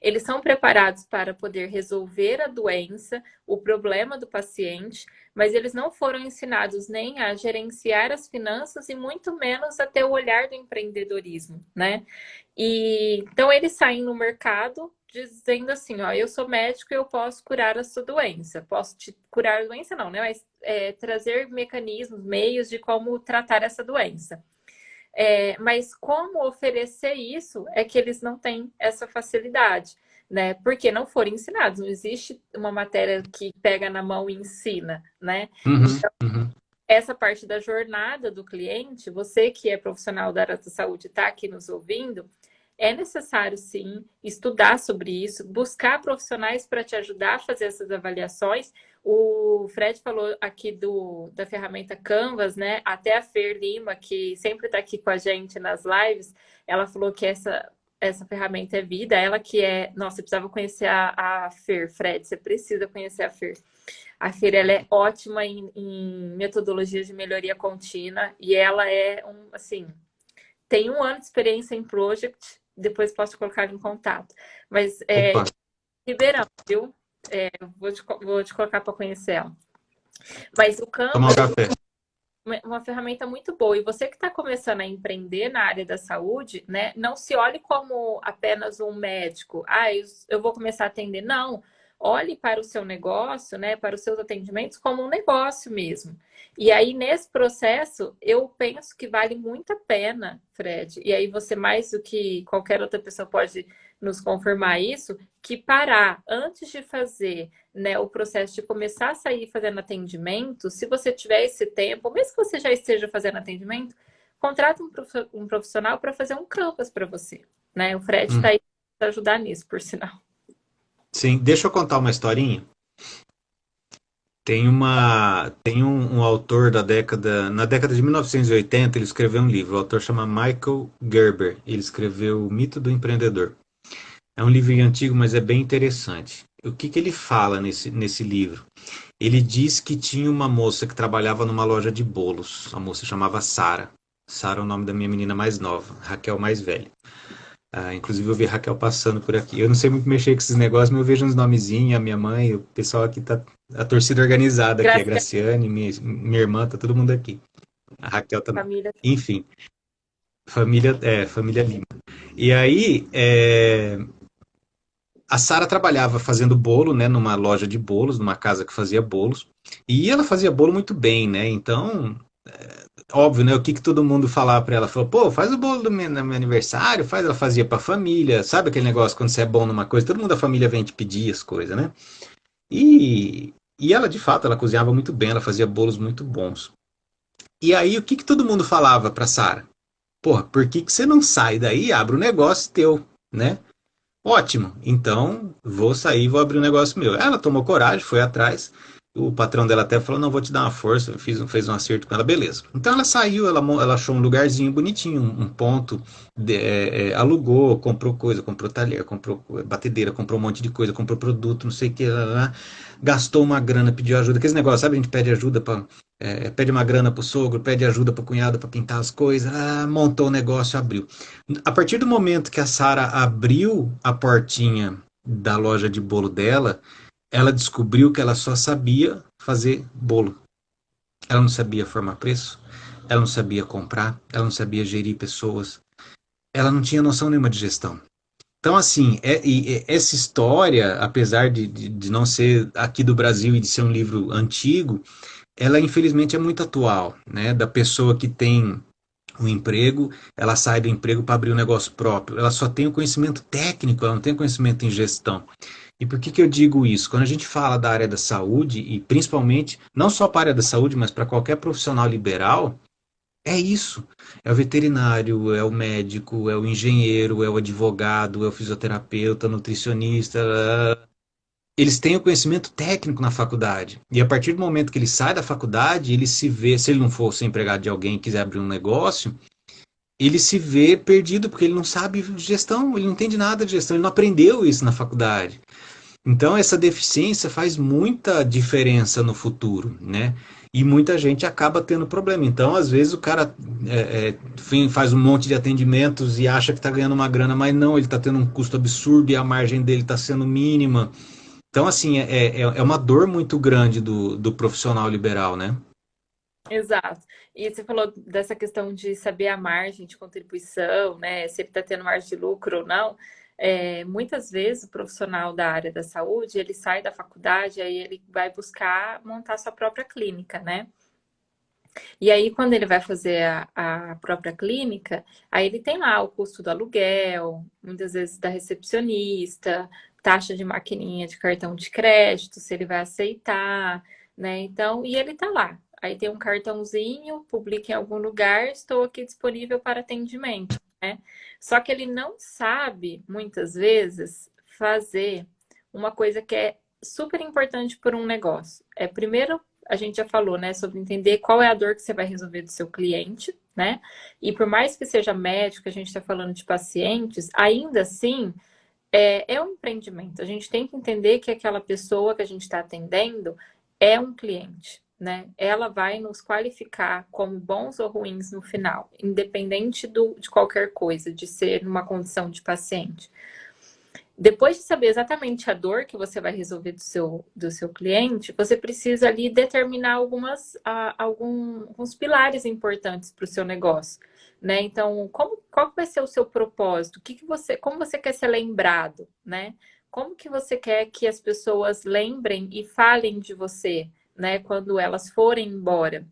Eles são preparados para poder resolver a doença, o problema do paciente, mas eles não foram ensinados nem a gerenciar as finanças e muito menos a ter o olhar do empreendedorismo, né? E então eles saem no mercado dizendo assim, ó, eu sou médico e eu posso curar a sua doença. Posso te curar a doença não, né? Mas trazer mecanismos, meios de como tratar essa doença. Mas como oferecer isso é que eles não têm essa facilidade, né? Porque não foram ensinados. Não existe uma matéria que pega na mão e ensina, né? Então, essa parte da jornada do cliente, você que é profissional da área da saúde está aqui nos ouvindo, é necessário, sim, estudar sobre isso, buscar profissionais para te ajudar a fazer essas avaliações. O Fred falou aqui da ferramenta Canvas, né? Até a Fer Lima, que sempre está aqui com a gente nas lives, ela falou que essa ferramenta é vida. Ela que é... Nossa, você precisava conhecer a Fer, Fred, você precisa conhecer a Fer. A Fer, ela é ótima em metodologias de melhoria contínua e ela é, assim, tem 1 ano de experiência em Project, depois posso te colocar em contato. Mas Ribeirão, viu? Vou te colocar para conhecer ela. Mas o Canva é uma ferramenta muito boa. E você que está começando a empreender na área da saúde, né? Não se olhe como apenas um médico. Eu vou começar a atender. Não. Olhe para o seu negócio, né? Para os seus atendimentos como um negócio mesmo. E aí, nesse processo, eu penso que vale muito a pena, Fred. E aí, você, mais do que qualquer outra pessoa pode nos confirmar isso, que parar antes de fazer, né, o processo de começar a sair fazendo atendimento, se você tiver esse tempo, mesmo que você já esteja fazendo atendimento, contrata um profissional para fazer um Canvas para você, né? O Fred está aí para ajudar nisso, por sinal. Sim, deixa eu contar uma historinha. Tem um autor na década de 1980, ele escreveu um livro. O autor chama Michael Gerber. Ele escreveu O Mito do Empreendedor. É um livro antigo, mas é bem interessante. O que ele fala nesse livro? Ele diz que tinha uma moça que trabalhava numa loja de bolos. A moça chamava Sara. Sara é o nome da minha menina mais nova, Raquel mais velha. Inclusive eu vi a Raquel passando por aqui. Eu não sei muito mexer com esses negócios, mas eu vejo uns nomezinhos, a minha mãe, o pessoal aqui tá... A torcida organizada aqui, a Graciane, minha irmã, tá todo mundo aqui. A Raquel também. Família. Enfim, família Lima. E aí, a Sara trabalhava fazendo bolo, né, numa loja de bolos, numa casa que fazia bolos. E ela fazia bolo muito bem, né? Então, óbvio, né? O que que todo mundo falava pra ela? Falou, pô, faz o bolo do meu aniversário, faz. Ela fazia pra família. Sabe aquele negócio quando você é bom numa coisa? Todo mundo da família vem te pedir as coisas, né? E ela, de fato, ela cozinhava muito bem, ela fazia bolos muito bons. E aí, o que que todo mundo falava pra Sara? Porra, por que que você não sai daí e abre um negócio teu, né? Ótimo, então vou sair, vou abrir um negócio meu. Ela tomou coragem, foi atrás. O patrão dela até falou: não, vou te dar uma força. Fez um acerto com ela, beleza. Então ela saiu, ela achou um lugarzinho bonitinho, um ponto, alugou, comprou coisa, comprou talher, comprou batedeira, comprou um monte de coisa, comprou produto, não sei o que, lá, gastou uma grana, pediu ajuda. Aqueles negócios, sabe? A gente pede ajuda para. Pede uma grana pro sogro, pede ajuda pro cunhado para pintar as coisas, montou o negócio, abriu. A partir do momento que a Sara abriu a portinha da loja de bolo dela, ela descobriu que ela só sabia fazer bolo. Ela não sabia formar preço, ela não sabia comprar, ela não sabia gerir pessoas, ela não tinha noção nenhuma de gestão. Então, assim, essa história, apesar de não ser aqui do Brasil e de ser um livro antigo, ela infelizmente é muito atual, né? Da pessoa que tem um emprego, ela sai do emprego para abrir um negócio próprio. Ela só tem o conhecimento técnico, ela não tem conhecimento em gestão. E por que que eu digo isso? Quando a gente fala da área da saúde, e principalmente, não só para a área da saúde, mas para qualquer profissional liberal, é isso. É o veterinário, é o médico, é o engenheiro, é o advogado, é o fisioterapeuta, nutricionista. Eles têm o conhecimento técnico na faculdade. E a partir do momento que ele sai da faculdade, ele se vê, se ele não for ser empregado de alguém e quiser abrir um negócio, ele se vê perdido porque ele não sabe gestão, ele não entende nada de gestão, ele não aprendeu isso na faculdade. Então essa deficiência faz muita diferença no futuro, né? E muita gente acaba tendo problema. Então, às vezes, o cara faz um monte de atendimentos e acha que está ganhando uma grana, mas não, ele está tendo um custo absurdo e a margem dele está sendo mínima. Então, assim, é uma dor muito grande do profissional liberal, né? Exato. E você falou dessa questão de saber a margem de contribuição, né? Se ele está tendo margem de lucro ou não. Muitas vezes o profissional da área da saúde, ele sai da faculdade, aí ele vai buscar montar sua própria clínica, né? E aí, quando ele vai fazer a própria clínica, aí ele tem lá o custo do aluguel, muitas vezes da recepcionista, taxa de maquininha de cartão de crédito, se ele vai aceitar, né? Então, e ele tá lá. Aí tem um cartãozinho, publica em algum lugar, estou aqui disponível para atendimento, né? Só que ele não sabe, muitas vezes, fazer uma coisa que é super importante para um negócio. Primeiro, a gente já falou, né, sobre entender qual é a dor que você vai resolver do seu cliente, né? E por mais que seja médico, a gente está falando de pacientes, ainda assim é um empreendimento. A gente tem que entender que aquela pessoa que a gente está atendendo é um cliente, né? Ela vai nos qualificar como bons ou ruins no final, independente de qualquer coisa, de ser numa condição de paciente. Depois de saber exatamente a dor que você vai resolver do seu cliente, você precisa ali determinar alguns pilares importantes para o seu negócio, né? Então, qual vai ser o seu propósito? Como você quer ser lembrado, né? Como que você quer que as pessoas lembrem e falem de você, né? Quando elas forem embora?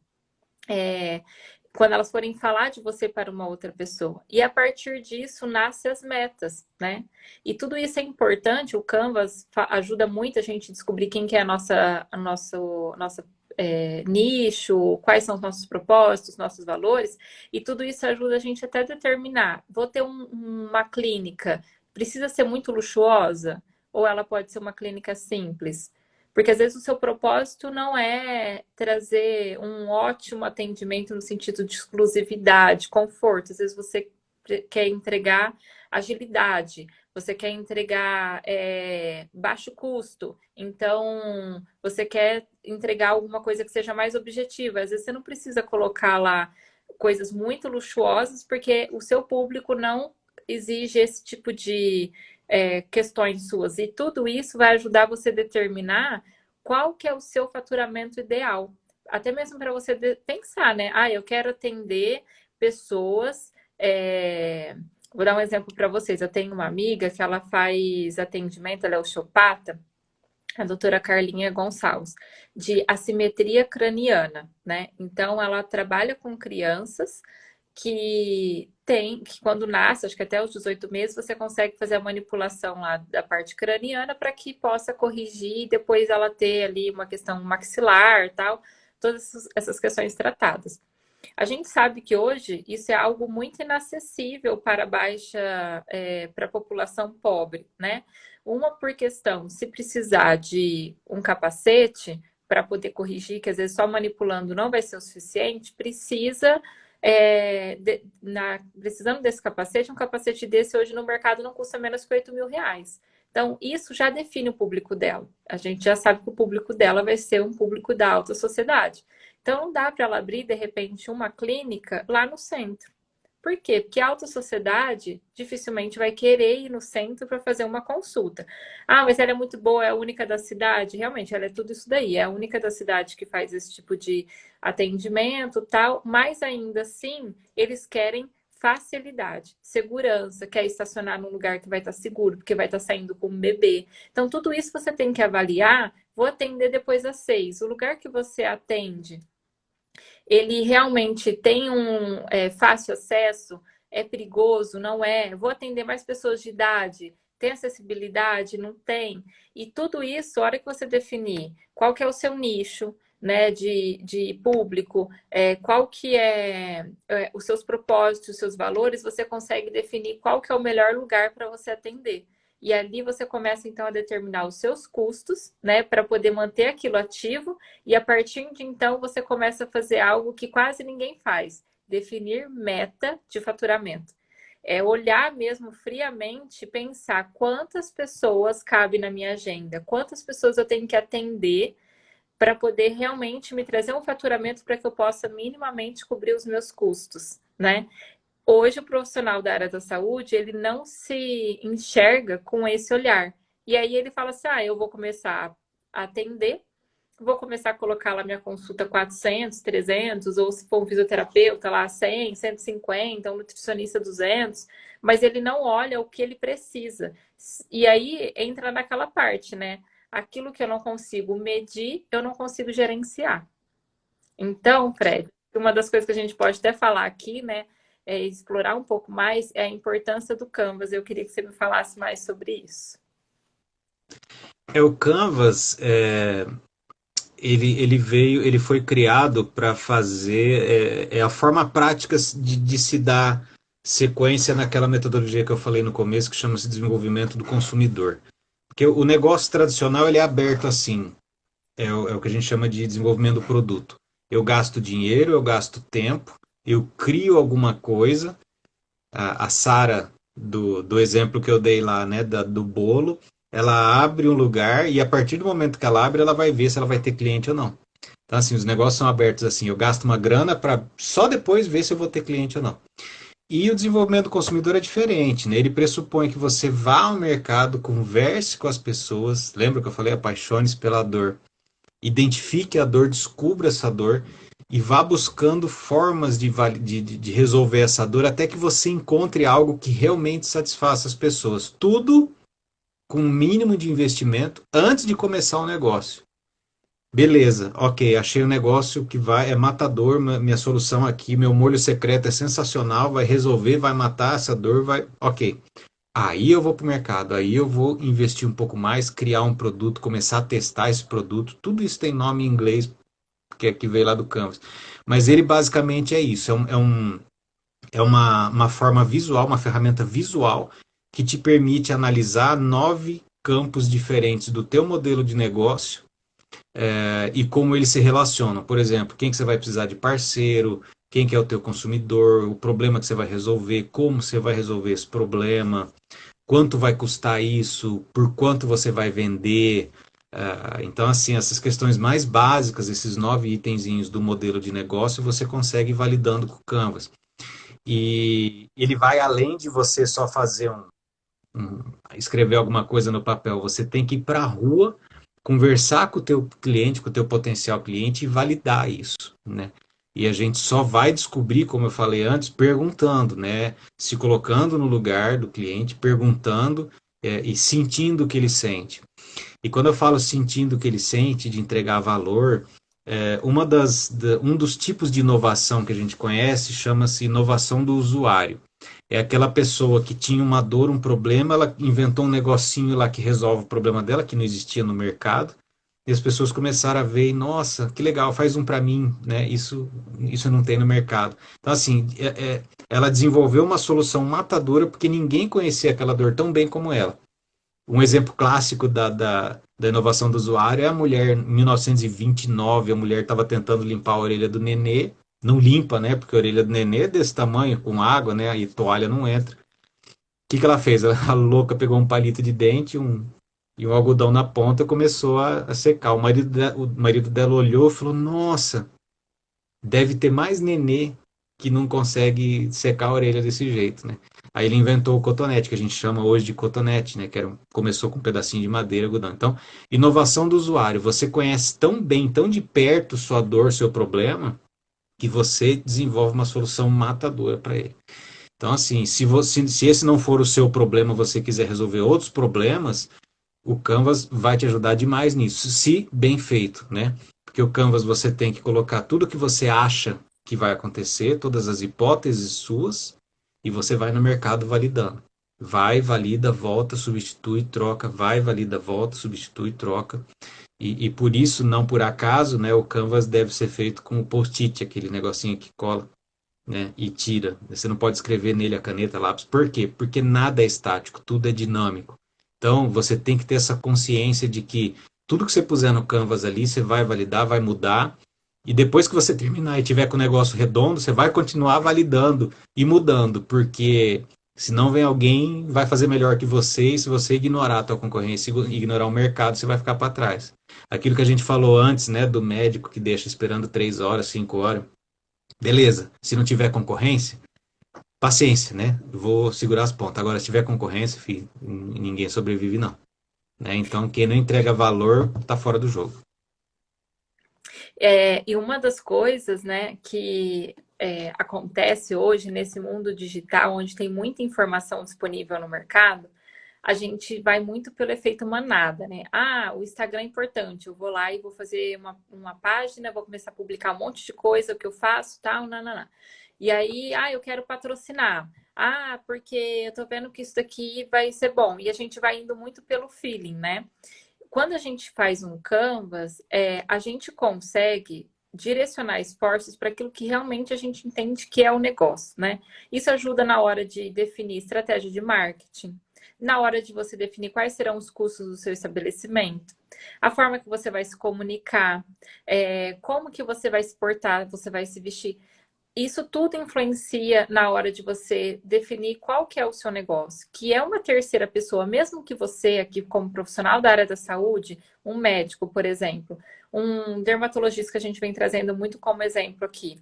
Quando elas forem falar de você para uma outra pessoa. E a partir disso nascem as metas, né? E tudo isso é importante, o Canvas ajuda muito a gente a descobrir quem que é nossa nicho, quais são os nossos propósitos, nossos valores, e tudo isso ajuda a gente até a determinar, vou ter uma clínica, precisa ser muito luxuosa? Ou ela pode ser uma clínica simples? Porque às vezes o seu propósito não é trazer um ótimo atendimento no sentido de exclusividade, conforto. Às vezes você quer entregar agilidade, você quer entregar baixo custo. Então, você quer entregar alguma coisa que seja mais objetiva. Às vezes você não precisa colocar lá coisas muito luxuosas, porque o seu público não exige esse tipo de questões suas. E tudo isso vai ajudar você a determinar qual que é o seu faturamento ideal. até mesmo para você pensar, né? Ah, eu quero atender pessoas. Vou dar um exemplo para vocês. Eu tenho uma amiga que ela faz atendimento, ela é osteopata, a doutora Carlinha Gonçalves, de assimetria craniana, né? Então, ela trabalha com crianças que quando nasce, acho que até os 18 meses, você consegue fazer a manipulação lá da parte craniana para que possa corrigir e depois ela ter ali uma questão maxilar e tal, todas essas questões tratadas. A gente sabe que hoje isso é algo muito inacessível para para a população pobre, né? Uma por questão, se precisar de um capacete para poder corrigir, que às vezes só manipulando não vai ser o suficiente, precisando desse capacete, um capacete desse hoje no mercado não custa menos que R$ 8.000. Então, isso já define o público dela. A gente já sabe que o público dela vai ser um público da alta sociedade. Então, não dá para ela abrir, de repente, uma clínica lá no centro. Por quê? Porque a alta sociedade dificilmente vai querer ir no centro para fazer uma consulta. Ah, mas ela é muito boa, é a única da cidade. Realmente, ela é tudo isso daí. É a única da cidade que faz esse tipo de atendimento, tal. Mas ainda assim, eles querem facilidade, segurança, quer estacionar num lugar que vai estar seguro, porque vai estar saindo com um bebê. Então, tudo isso você tem que avaliar. Vou atender depois das 6. O lugar que você atende, ele realmente tem um fácil acesso, é perigoso, não é? Vou atender mais pessoas de idade, tem acessibilidade, não tem? E tudo isso, a hora que você definir qual que é o seu nicho, né, de público, qual que é os seus propósitos, os seus valores, você consegue definir qual que é o melhor lugar para você atender. E ali você começa então a determinar os seus custos, né, para poder manter aquilo ativo, e a partir de então você começa a fazer algo que quase ninguém faz: definir meta de faturamento. É olhar mesmo friamente, pensar quantas pessoas cabe na minha agenda, quantas pessoas eu tenho que atender para poder realmente me trazer um faturamento para que eu possa minimamente cobrir os meus custos, né? Hoje o profissional da área da saúde, ele não se enxerga com esse olhar. E aí ele fala assim: ah, eu vou começar a atender, vou começar a colocar lá minha consulta 400, 300, ou se for um fisioterapeuta lá 100, 150, um nutricionista 200, mas ele não olha o que ele precisa. E aí entra naquela parte, né? Aquilo que eu não consigo medir, eu não consigo gerenciar. Então, Fred, uma das coisas que a gente pode até falar aqui, né, é explorar um pouco mais é a importância do Canvas. Eu queria que você me falasse mais sobre isso. O Canvas, ele foi criado para fazer a forma prática de se dar sequência naquela metodologia que eu falei no começo, que chama-se desenvolvimento do consumidor. Porque o negócio tradicional ele é aberto assim, é o que a gente chama de desenvolvimento do produto. Eu gasto dinheiro, eu gasto tempo, eu crio alguma coisa. A Sara, do exemplo que eu dei lá, né, do bolo, ela abre um lugar e a partir do momento que ela abre, ela vai ver se ela vai ter cliente ou não. Então, assim, os negócios são abertos assim. Eu gasto uma grana para só depois ver se eu vou ter cliente ou não. E o desenvolvimento do consumidor é diferente, né? Ele pressupõe que você vá ao mercado, converse com as pessoas. Lembra que eu falei? Apaixone-se pela dor. Identifique a dor, descubra essa dor e vá buscando formas de resolver essa dor até que você encontre algo que realmente satisfaça as pessoas. Tudo com um mínimo de investimento antes de começar o negócio. Beleza, ok, achei um negócio que é matador, minha solução aqui, meu molho secreto é sensacional, vai resolver, vai matar essa dor, vai. Ok. Aí eu vou para o mercado, aí eu vou investir um pouco mais, criar um produto, começar a testar esse produto. Tudo isso tem nome em inglês, que veio lá do Canvas. Mas ele basicamente é isso, uma forma visual, uma ferramenta visual que te permite analisar 9 campos diferentes do teu modelo de negócio e como eles se relacionam. Por exemplo, quem que você vai precisar de parceiro, quem que é o teu consumidor, o problema que você vai resolver, como você vai resolver esse problema, quanto vai custar isso, por quanto você vai vender. Então, assim, essas questões mais básicas, esses 9 itenzinhos do modelo de negócio, você consegue ir validando com o Canvas. E ele vai além de você só fazer escrever alguma coisa no papel. Você tem que ir para a rua conversar com o teu cliente, com o teu potencial cliente e validar isso, né? E a gente só vai descobrir, como eu falei antes, perguntando, né? Se colocando no lugar do cliente, perguntando e sentindo o que ele sente. E quando eu falo sentindo o que ele sente, de entregar valor, um dos tipos de inovação que a gente conhece chama-se inovação do usuário. É aquela pessoa que tinha uma dor, um problema, ela inventou um negocinho lá que resolve o problema dela, que não existia no mercado, e as pessoas começaram a ver, e, nossa, que legal, faz um para mim, né? Isso não tem no mercado. Então, assim, ela desenvolveu uma solução matadora porque ninguém conhecia aquela dor tão bem como ela. Um exemplo clássico da inovação do usuário é a mulher, em 1929, a mulher estava tentando limpar a orelha do nenê, não limpa, né? Porque a orelha do nenê é desse tamanho, com água, né? E toalha não entra. O que ela fez? A louca pegou um palito de dente e um algodão na ponta e começou a secar. O marido dela olhou e falou: Nossa, deve ter mais nenê que não consegue secar a orelha desse jeito, né? Aí ele inventou o cotonete, que a gente chama hoje de cotonete, né? Começou com um pedacinho de madeira, algodão. Então, inovação do usuário. Você conhece tão bem, tão de perto sua dor, seu problema, que você desenvolve uma solução matadora para ele. Então, assim, se esse não for o seu problema, você quiser resolver outros problemas, o Canvas vai te ajudar demais nisso, se bem feito, né? Porque o Canvas você tem que colocar tudo que você acha que vai acontecer, todas as hipóteses suas, e você vai no mercado validando. Vai, valida, volta, substitui, troca, vai, valida, volta, substitui, troca. E por isso, não por acaso, né, o Canvas deve ser feito com o post-it, aquele negocinho que cola, né, e tira. Você não pode escrever nele a caneta, lápis. Por quê? Porque nada é estático, tudo é dinâmico. Então, você tem que ter essa consciência de que tudo que você puser no Canvas ali, você vai validar, vai mudar. E depois que você terminar e tiver com o negócio redondo, você vai continuar validando e mudando, porque senão vem alguém, vai fazer melhor que você, e se você ignorar a tua concorrência, ignorar o mercado, você vai ficar para trás. Aquilo que a gente falou antes, né, do médico que deixa esperando 3 horas, 5 horas. Beleza, se não tiver concorrência, paciência, né? Vou segurar as pontas. Agora, se tiver concorrência, filho, ninguém sobrevive, não. Né? Então, quem não entrega valor, tá fora do jogo. E uma das coisas, né, que acontece hoje nesse mundo digital, onde tem muita informação disponível no mercado, a gente vai muito pelo efeito manada, né? Ah, o Instagram é importante, eu vou lá e vou fazer uma página, vou começar a publicar um monte de coisa, o que eu faço, tal, nananã. E aí, eu quero patrocinar. Ah, porque eu tô vendo que isso daqui vai ser bom. E a gente vai indo muito pelo feeling, né? Quando a gente faz um Canvas, a gente consegue direcionar esforços para aquilo que realmente a gente entende que é o negócio, né? Isso ajuda na hora de definir estratégia de marketing, na hora de você definir quais serão os custos do seu estabelecimento, a forma que você vai se comunicar, como que você vai se portar, você vai se vestir. Isso tudo influencia na hora de você definir qual que é o seu negócio, que é uma terceira pessoa, mesmo que você aqui como profissional da área da saúde, um médico, por exemplo, um dermatologista que a gente vem trazendo muito como exemplo aqui.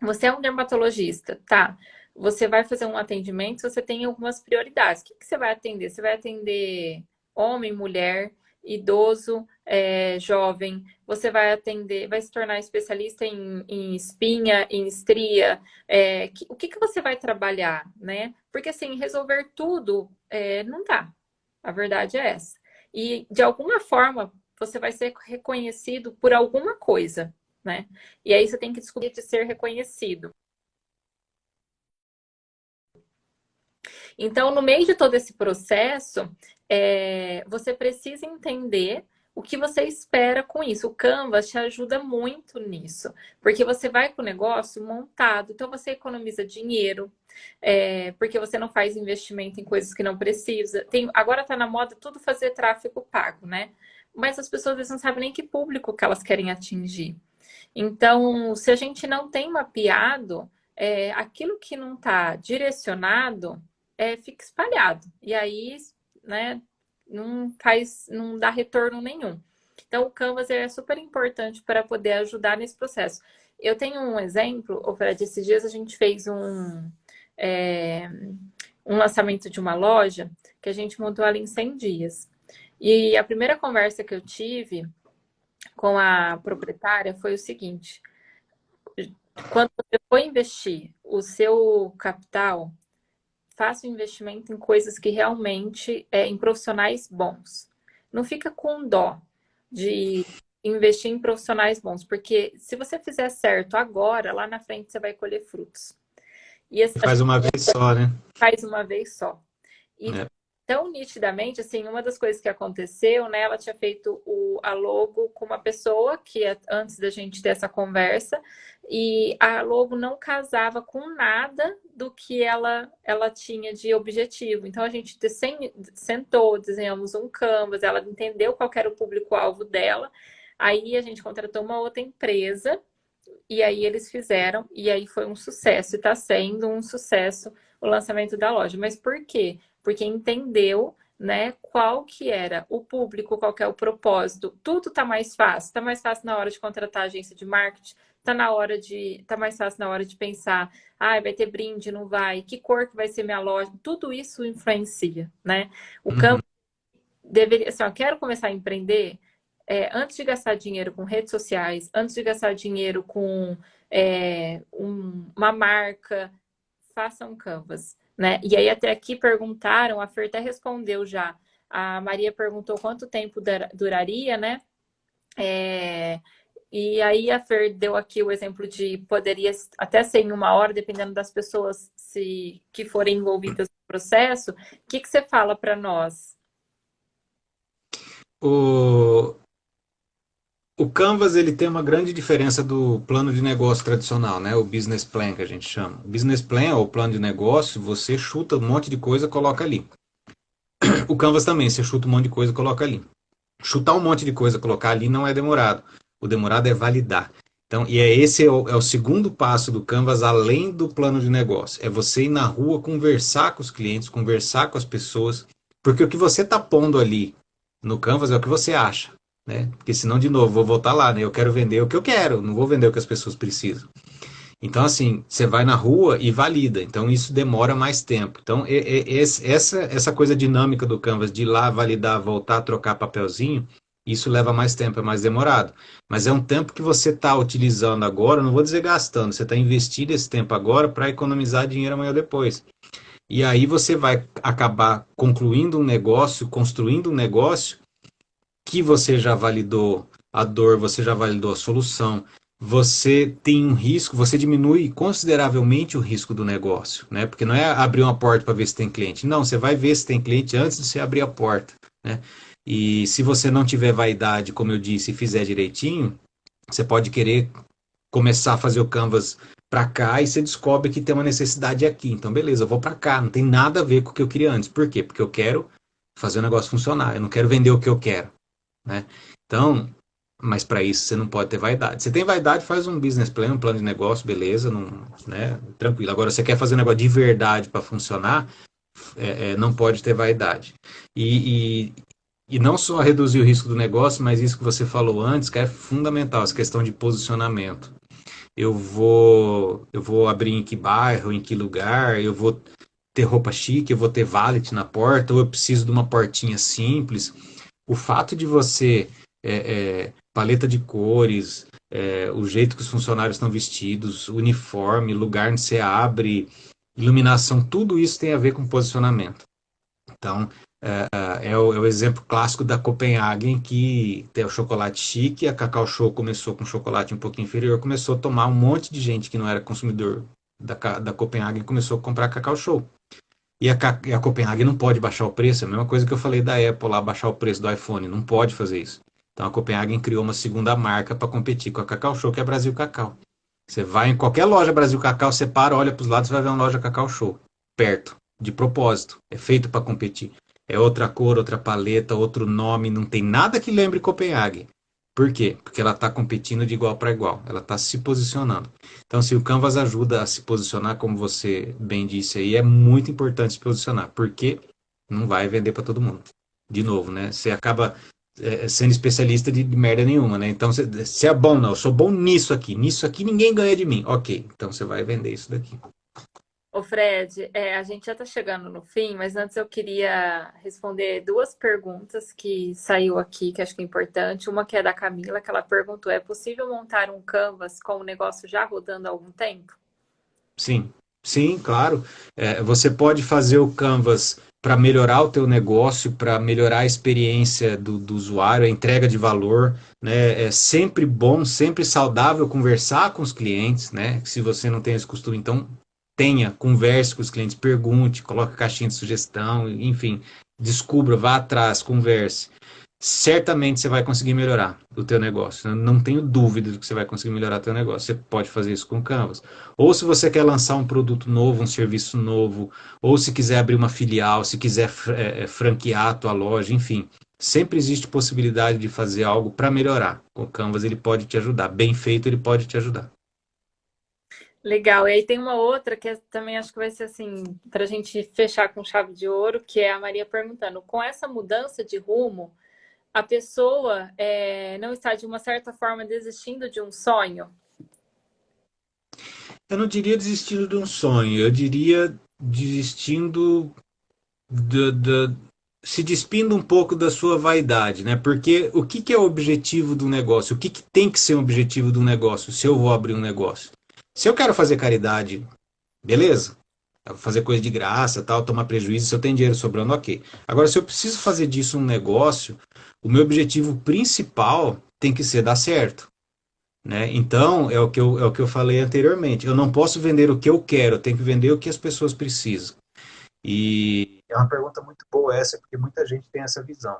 Você é um dermatologista, tá? Você vai fazer um atendimento, você tem algumas prioridades. O que você vai atender? Você vai atender homem, mulher, idoso, jovem. Você vai atender, vai se tornar especialista em espinha, em estria. O que você vai trabalhar, né? Porque assim, resolver tudo não dá. A verdade é essa. E de alguma forma você vai ser reconhecido por alguma coisa, né? E aí você tem que descobrir de ser reconhecido. Então, no meio de todo esse processo, você precisa entender o que você espera com isso. O Canvas te ajuda muito nisso, porque você vai com o negócio montado, então você economiza dinheiro, porque você não faz investimento em coisas que não precisa. Agora está na moda tudo fazer tráfego pago, né? Mas as pessoas às vezes não sabem nem que público que elas querem atingir. Então, se a gente não tem mapeado, aquilo que não está direcionado fica espalhado. E aí, né, não dá retorno nenhum. Então, o Canvas é super importante para poder ajudar nesse processo. Eu tenho um exemplo, Fred, esses dias a gente fez um lançamento de uma loja que a gente montou ela em 100 dias. E a primeira conversa que eu tive com a proprietária foi o seguinte: quando você for investir o seu capital, faça o investimento em coisas que realmente em profissionais bons. Não fica com dó de investir em profissionais bons, porque se você fizer certo agora, lá na frente você vai colher frutos. E a Você faz gente uma vez só, né? faz uma vez só. E É. tão nitidamente, assim, uma das coisas que aconteceu, né? Ela tinha feito a logo com uma pessoa que antes da gente ter essa conversa, e a logo não casava com nada do que ela tinha de objetivo. Então a gente sentou, desenhamos um canvas, ela entendeu qual era o público-alvo dela. Aí a gente contratou uma outra empresa e aí eles fizeram, e aí foi um sucesso, e está sendo um sucesso o lançamento da loja. Mas por quê? Porque entendeu, né, qual que era o público, qual que é o propósito. Tudo está mais fácil. Está mais fácil na hora de contratar agência de marketing, tá mais fácil na hora de pensar, vai ter brinde, não vai, que cor que vai ser minha loja. Tudo isso influencia, né? O Uhum. campo deveria, assim, ó, quero começar a empreender, antes de gastar dinheiro com redes sociais, antes de gastar dinheiro com uma marca, faça um Canvas, né? E aí até aqui perguntaram, a Fer até respondeu já. A Maria perguntou quanto tempo duraria, né? E aí a Fer deu aqui o exemplo de poderia até ser em 1 hora, dependendo das pessoas que forem envolvidas no processo. O que você fala para nós? O, o Canvas ele tem uma grande diferença do plano de negócio tradicional, né? O business plan que a gente chama. O business plan ou plano de negócio, você chuta um monte de coisa, coloca ali. O Canvas também, você chuta um monte de coisa, coloca ali. Chutar um monte de coisa, colocar ali não é demorado. O demorado é validar. Então, e esse é o segundo passo do Canvas, além do plano de negócio. É você ir na rua conversar com os clientes, conversar com as pessoas, porque o que você está pondo ali no Canvas é o que você acha, né? Porque senão, de novo, vou voltar lá, né? Eu quero vender o que eu quero, não vou vender o que as pessoas precisam. Então, assim, você vai na rua e valida. Então, isso demora mais tempo. Então, essa coisa dinâmica do Canvas de ir lá, validar, voltar, trocar papelzinho, isso leva mais tempo, é mais demorado. Mas é um tempo que você está utilizando agora, não vou dizer gastando, você está investindo esse tempo agora para economizar dinheiro amanhã ou depois. E aí você vai acabar concluindo um negócio, construindo um negócio que você já validou a dor, você já validou a solução, você tem um risco, você diminui consideravelmente o risco do negócio, né? Porque não é abrir uma porta para ver se tem cliente. Não, você vai ver se tem cliente antes de você abrir a porta, né? E se você não tiver vaidade, como eu disse, e fizer direitinho, você pode querer começar a fazer o Canvas para cá e você descobre que tem uma necessidade aqui. Então, beleza, eu vou para cá, não tem nada a ver com o que eu queria antes. Por quê? Porque eu quero fazer o negócio funcionar, eu não quero vender o que eu quero, né? Então, mas para isso você não pode ter vaidade. Você tem vaidade, faz um business plan, um plano de negócio, beleza, não, né? Tranquilo. Agora, você quer fazer um negócio de verdade para funcionar, não pode ter vaidade. E, e, e não só reduzir o risco do negócio, mas isso que você falou antes, que é fundamental, essa questão de posicionamento. Eu vou abrir em que bairro, em que lugar, eu vou ter roupa chique, eu vou ter valet na porta, ou eu preciso de uma portinha simples. O fato de você, paleta de cores, o jeito que os funcionários estão vestidos, uniforme, lugar onde você abre, iluminação, tudo isso tem a ver com posicionamento. Então, é o exemplo clássico da Copenhagen, que tem o chocolate chique, a Cacau Show começou com chocolate um pouquinho inferior, começou a tomar um monte de gente que não era consumidor da Copenhagen, começou a comprar Cacau Show. E a Copenhagen não pode baixar o preço, é a mesma coisa que eu falei da Apple lá, baixar o preço do iPhone, não pode fazer isso. Então a Copenhagen criou uma segunda marca para competir com a Cacau Show, que é Brasil Cacau. Você vai em qualquer loja Brasil Cacau, você para, olha para os lados, você vai ver uma loja Cacau Show, perto, de propósito, é feito para competir. É outra cor, outra paleta, outro nome, não tem nada que lembre Copenhagen. Por quê? Porque ela está competindo de igual para igual, ela está se posicionando. Então, se o Canvas ajuda a se posicionar, como você bem disse aí, é muito importante se posicionar, porque não vai vender para todo mundo. De novo, né? Você acaba sendo especialista de merda nenhuma, né? Então, você é bom, não, eu sou bom nisso aqui ninguém ganha de mim. Ok, então você vai vender isso daqui. Ô Fred, a gente já está chegando no fim, mas antes eu queria responder duas perguntas que saiu aqui, que acho que é importante. Uma que é da Camila, que ela perguntou: é possível montar um Canvas com o negócio já rodando há algum tempo? Sim, sim, claro. Você pode fazer o Canvas para melhorar o teu negócio, para melhorar a experiência do usuário, a entrega de valor, né? É sempre bom, sempre saudável conversar com os clientes, né? Se você não tem esse costume, então tenha, converse com os clientes, pergunte, coloque caixinha de sugestão, enfim, descubra, vá atrás, converse. Certamente você vai conseguir melhorar o teu negócio. Eu não tenho dúvida de que você vai conseguir melhorar o teu negócio. Você pode fazer isso com o Canvas. Ou se você quer lançar um produto novo, um serviço novo, ou se quiser abrir uma filial, se quiser franquear a tua loja, enfim. Sempre existe possibilidade de fazer algo para melhorar. O Canvas ele pode te ajudar. Bem feito, ele pode te ajudar. Legal. E aí tem uma outra que também acho que vai ser assim, para a gente fechar com chave de ouro, que é a Maria perguntando: com essa mudança de rumo, a pessoa não está de uma certa forma desistindo de um sonho? Eu não diria desistindo de um sonho, eu diria desistindo da, se despindo um pouco da sua vaidade, né? Porque o que é o objetivo do negócio? O que tem que ser o objetivo do negócio se eu vou abrir um negócio? Se eu quero fazer caridade, beleza? Fazer coisa de graça, tal, tomar prejuízo, se eu tenho dinheiro sobrando, ok. Agora, se eu preciso fazer disso um negócio, o meu objetivo principal tem que ser dar certo. Né? Então, é o que eu falei anteriormente. Eu não posso vender o que eu quero, eu tenho que vender o que as pessoas precisam. E é uma pergunta muito boa essa, porque muita gente tem essa visão.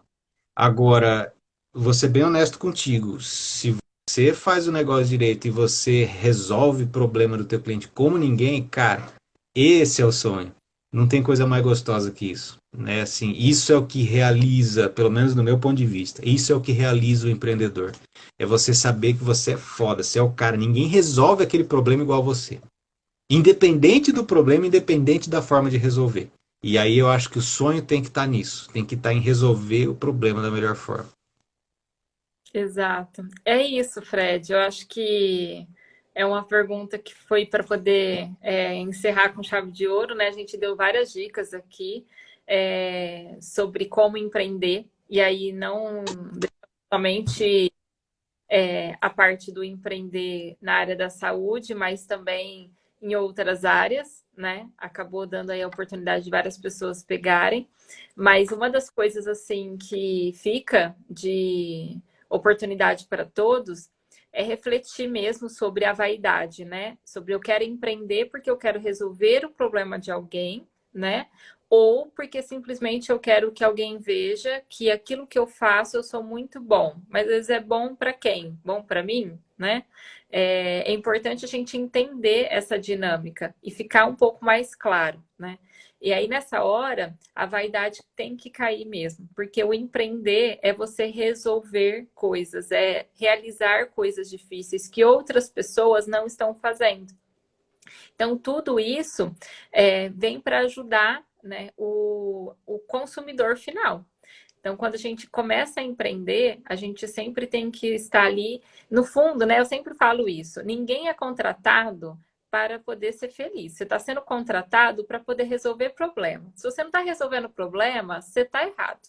Agora, vou ser bem honesto contigo. Se você faz o negócio direito e você resolve o problema do teu cliente como ninguém, cara, esse é o sonho. Não tem coisa mais gostosa que isso, né? Assim, isso é o que realiza, pelo menos no meu ponto de vista, isso é o que realiza o empreendedor. É você saber que você é foda, você é o cara, ninguém resolve aquele problema igual você. Independente do problema, independente da forma de resolver. E aí eu acho que o sonho tem que estar nisso, tem que estar em resolver o problema da melhor forma. Exato. É isso, Fred. Eu acho que é uma pergunta que foi para poder encerrar com chave de ouro, né? A gente deu várias dicas aqui sobre como empreender, e aí não somente a parte do empreender na área da saúde, mas também em outras áreas, né? Acabou dando aí a oportunidade de várias pessoas pegarem. Mas uma das coisas assim que fica de oportunidade para todos é refletir mesmo sobre a vaidade, né? Sobre eu quero empreender porque eu quero resolver o problema de alguém, né? Ou porque simplesmente eu quero que alguém veja que aquilo que eu faço eu sou muito bom. Mas às vezes é bom para quem? Bom para mim, né? É importante a gente entender essa dinâmica e ficar um pouco mais claro, né? E aí, nessa hora, a vaidade tem que cair mesmo, porque o empreender é você resolver coisas, é realizar coisas difíceis que outras pessoas não estão fazendo. Então, tudo isso vem para ajudar, né, o consumidor final. Então, quando a gente começa a empreender, a gente sempre tem que estar ali. No fundo, né? Eu sempre falo isso: ninguém é contratado para poder ser feliz. Você está sendo contratado para poder resolver problema. Se você não está resolvendo problema, você está errado,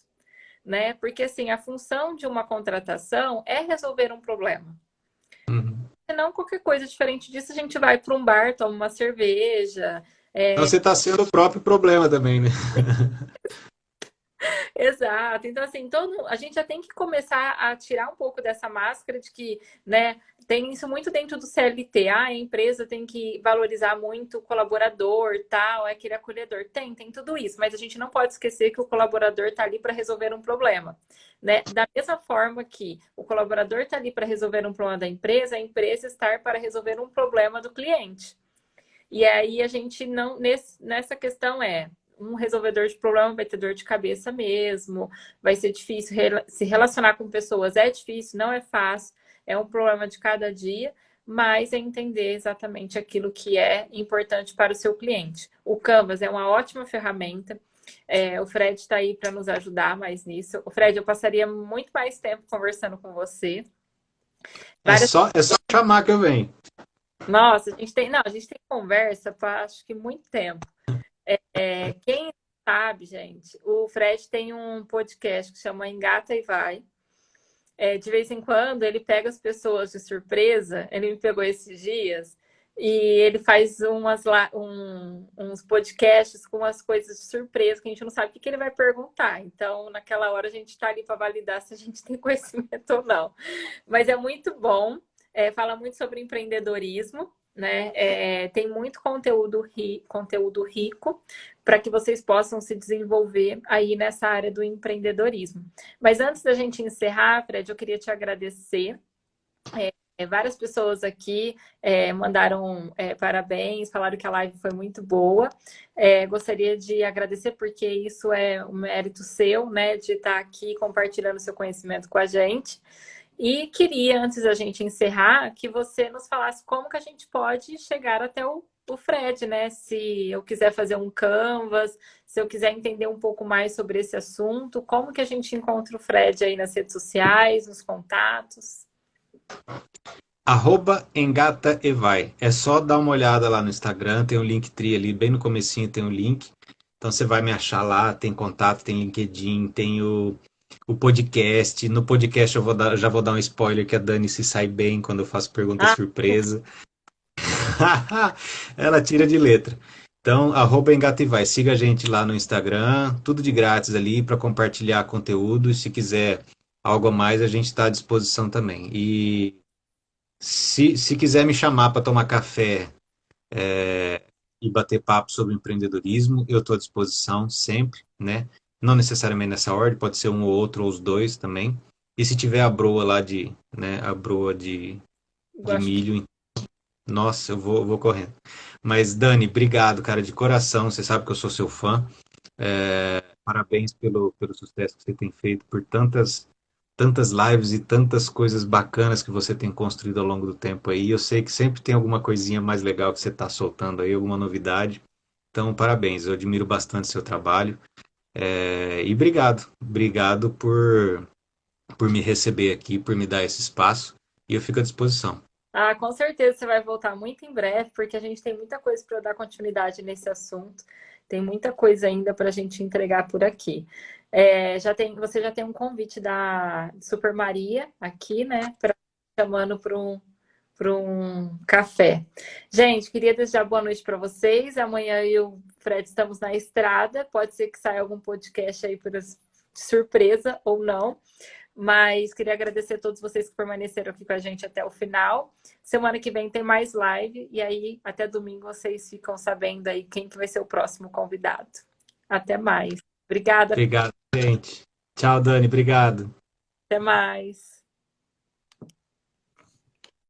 né? Porque assim, a função de uma contratação é resolver um problema. Uhum. Senão, qualquer coisa diferente disso, a gente vai para um bar, toma uma cerveja. Então você está sendo o próprio problema também, né? Exato. Então, assim, a gente já tem que começar a tirar um pouco dessa máscara de que, né, tem isso muito dentro do CLT. Ah, a empresa tem que valorizar muito o colaborador, tal, é aquele acolhedor. Tem tudo isso, mas a gente não pode esquecer que o colaborador está ali para resolver um problema, né? Da mesma forma que o colaborador está ali para resolver um problema da empresa, a empresa está para resolver um problema do cliente. E aí a gente não, nessa questão um resolvedor de problema vai ter dor de cabeça mesmo, vai ser difícil se relacionar com pessoas, é difícil, não é fácil, é um problema de cada dia, mas é entender exatamente aquilo que é importante para o seu cliente. O Canvas é uma ótima ferramenta. O Fred está aí para nos ajudar mais nisso. O Fred, eu passaria muito mais tempo conversando com você. É Várias só, é só chamar que eu venho. Nossa, a gente tem conversa para acho que muito tempo. Quem sabe, gente, o Fred tem um podcast que chama Engata e Vai. De vez em quando ele pega as pessoas de surpresa, ele me pegou esses dias, e ele faz uns podcasts com umas coisas de surpresa que a gente não sabe o que, que ele vai perguntar. Então, naquela hora, a gente está ali para validar se a gente tem conhecimento ou não. Mas é muito bom, fala muito sobre empreendedorismo, né? Tem muito conteúdo rico para que vocês possam se desenvolver aí nessa área do empreendedorismo. Mas antes da gente encerrar, Fred, eu queria te agradecer. Várias pessoas aqui mandaram parabéns, falaram que a live foi muito boa. Gostaria de agradecer porque isso é um mérito seu, né, de estar aqui compartilhando seu conhecimento com a gente. E queria, antes da gente encerrar, que você nos falasse como que a gente pode chegar até o Fred, né? Se eu quiser fazer um Canvas, se eu quiser entender um pouco mais sobre esse assunto, como que a gente encontra o Fred aí nas redes sociais, nos contatos? @engataevai. É só dar uma olhada lá no Instagram, tem um Linktree ali, bem no comecinho tem um link. Então você vai me achar lá, tem contato, tem LinkedIn, tem o podcast. No podcast já vou dar um spoiler que a Dani se sai bem quando eu faço pergunta Ah, surpresa. Ela tira de letra. Então, @engataevai. Siga a gente lá no Instagram, tudo de grátis ali para compartilhar conteúdo. E se quiser algo a mais, a gente está à disposição também. E se quiser me chamar para tomar café e bater papo sobre empreendedorismo, eu estou à disposição sempre, né? Não necessariamente nessa ordem, pode ser um ou outro, ou os dois também. E se tiver a broa lá né, a broa de gosto. milho, nossa, vou correndo. Mas, Dani, obrigado, cara, de coração. Você sabe que eu sou seu fã. Parabéns pelo sucesso que você tem feito, por tantas lives e tantas coisas bacanas que você tem construído ao longo do tempo aí. Eu sei que sempre tem alguma coisinha mais legal que você está soltando aí, alguma novidade. Então, parabéns, eu admiro bastante seu trabalho. E obrigado por me receber aqui, por me dar esse espaço. E eu fico à disposição. Ah, com certeza você vai voltar muito em breve, porque a gente tem muita coisa para dar continuidade nesse assunto. Tem muita coisa ainda para a gente entregar por aqui. Você já tem um convite da Super Maria aqui, né? Chamando para um café. Gente, queria desejar boa noite para vocês. Amanhã eu e o Fred estamos na estrada. Pode ser que saia algum podcast aí por surpresa ou não. Mas queria agradecer a todos vocês que permaneceram aqui com a gente até o final. Semana que vem tem mais live. E aí, até domingo, vocês ficam sabendo aí quem que vai ser o próximo convidado. Até mais. Obrigada. Obrigado, gente. Tchau, Dani, obrigado. Até mais.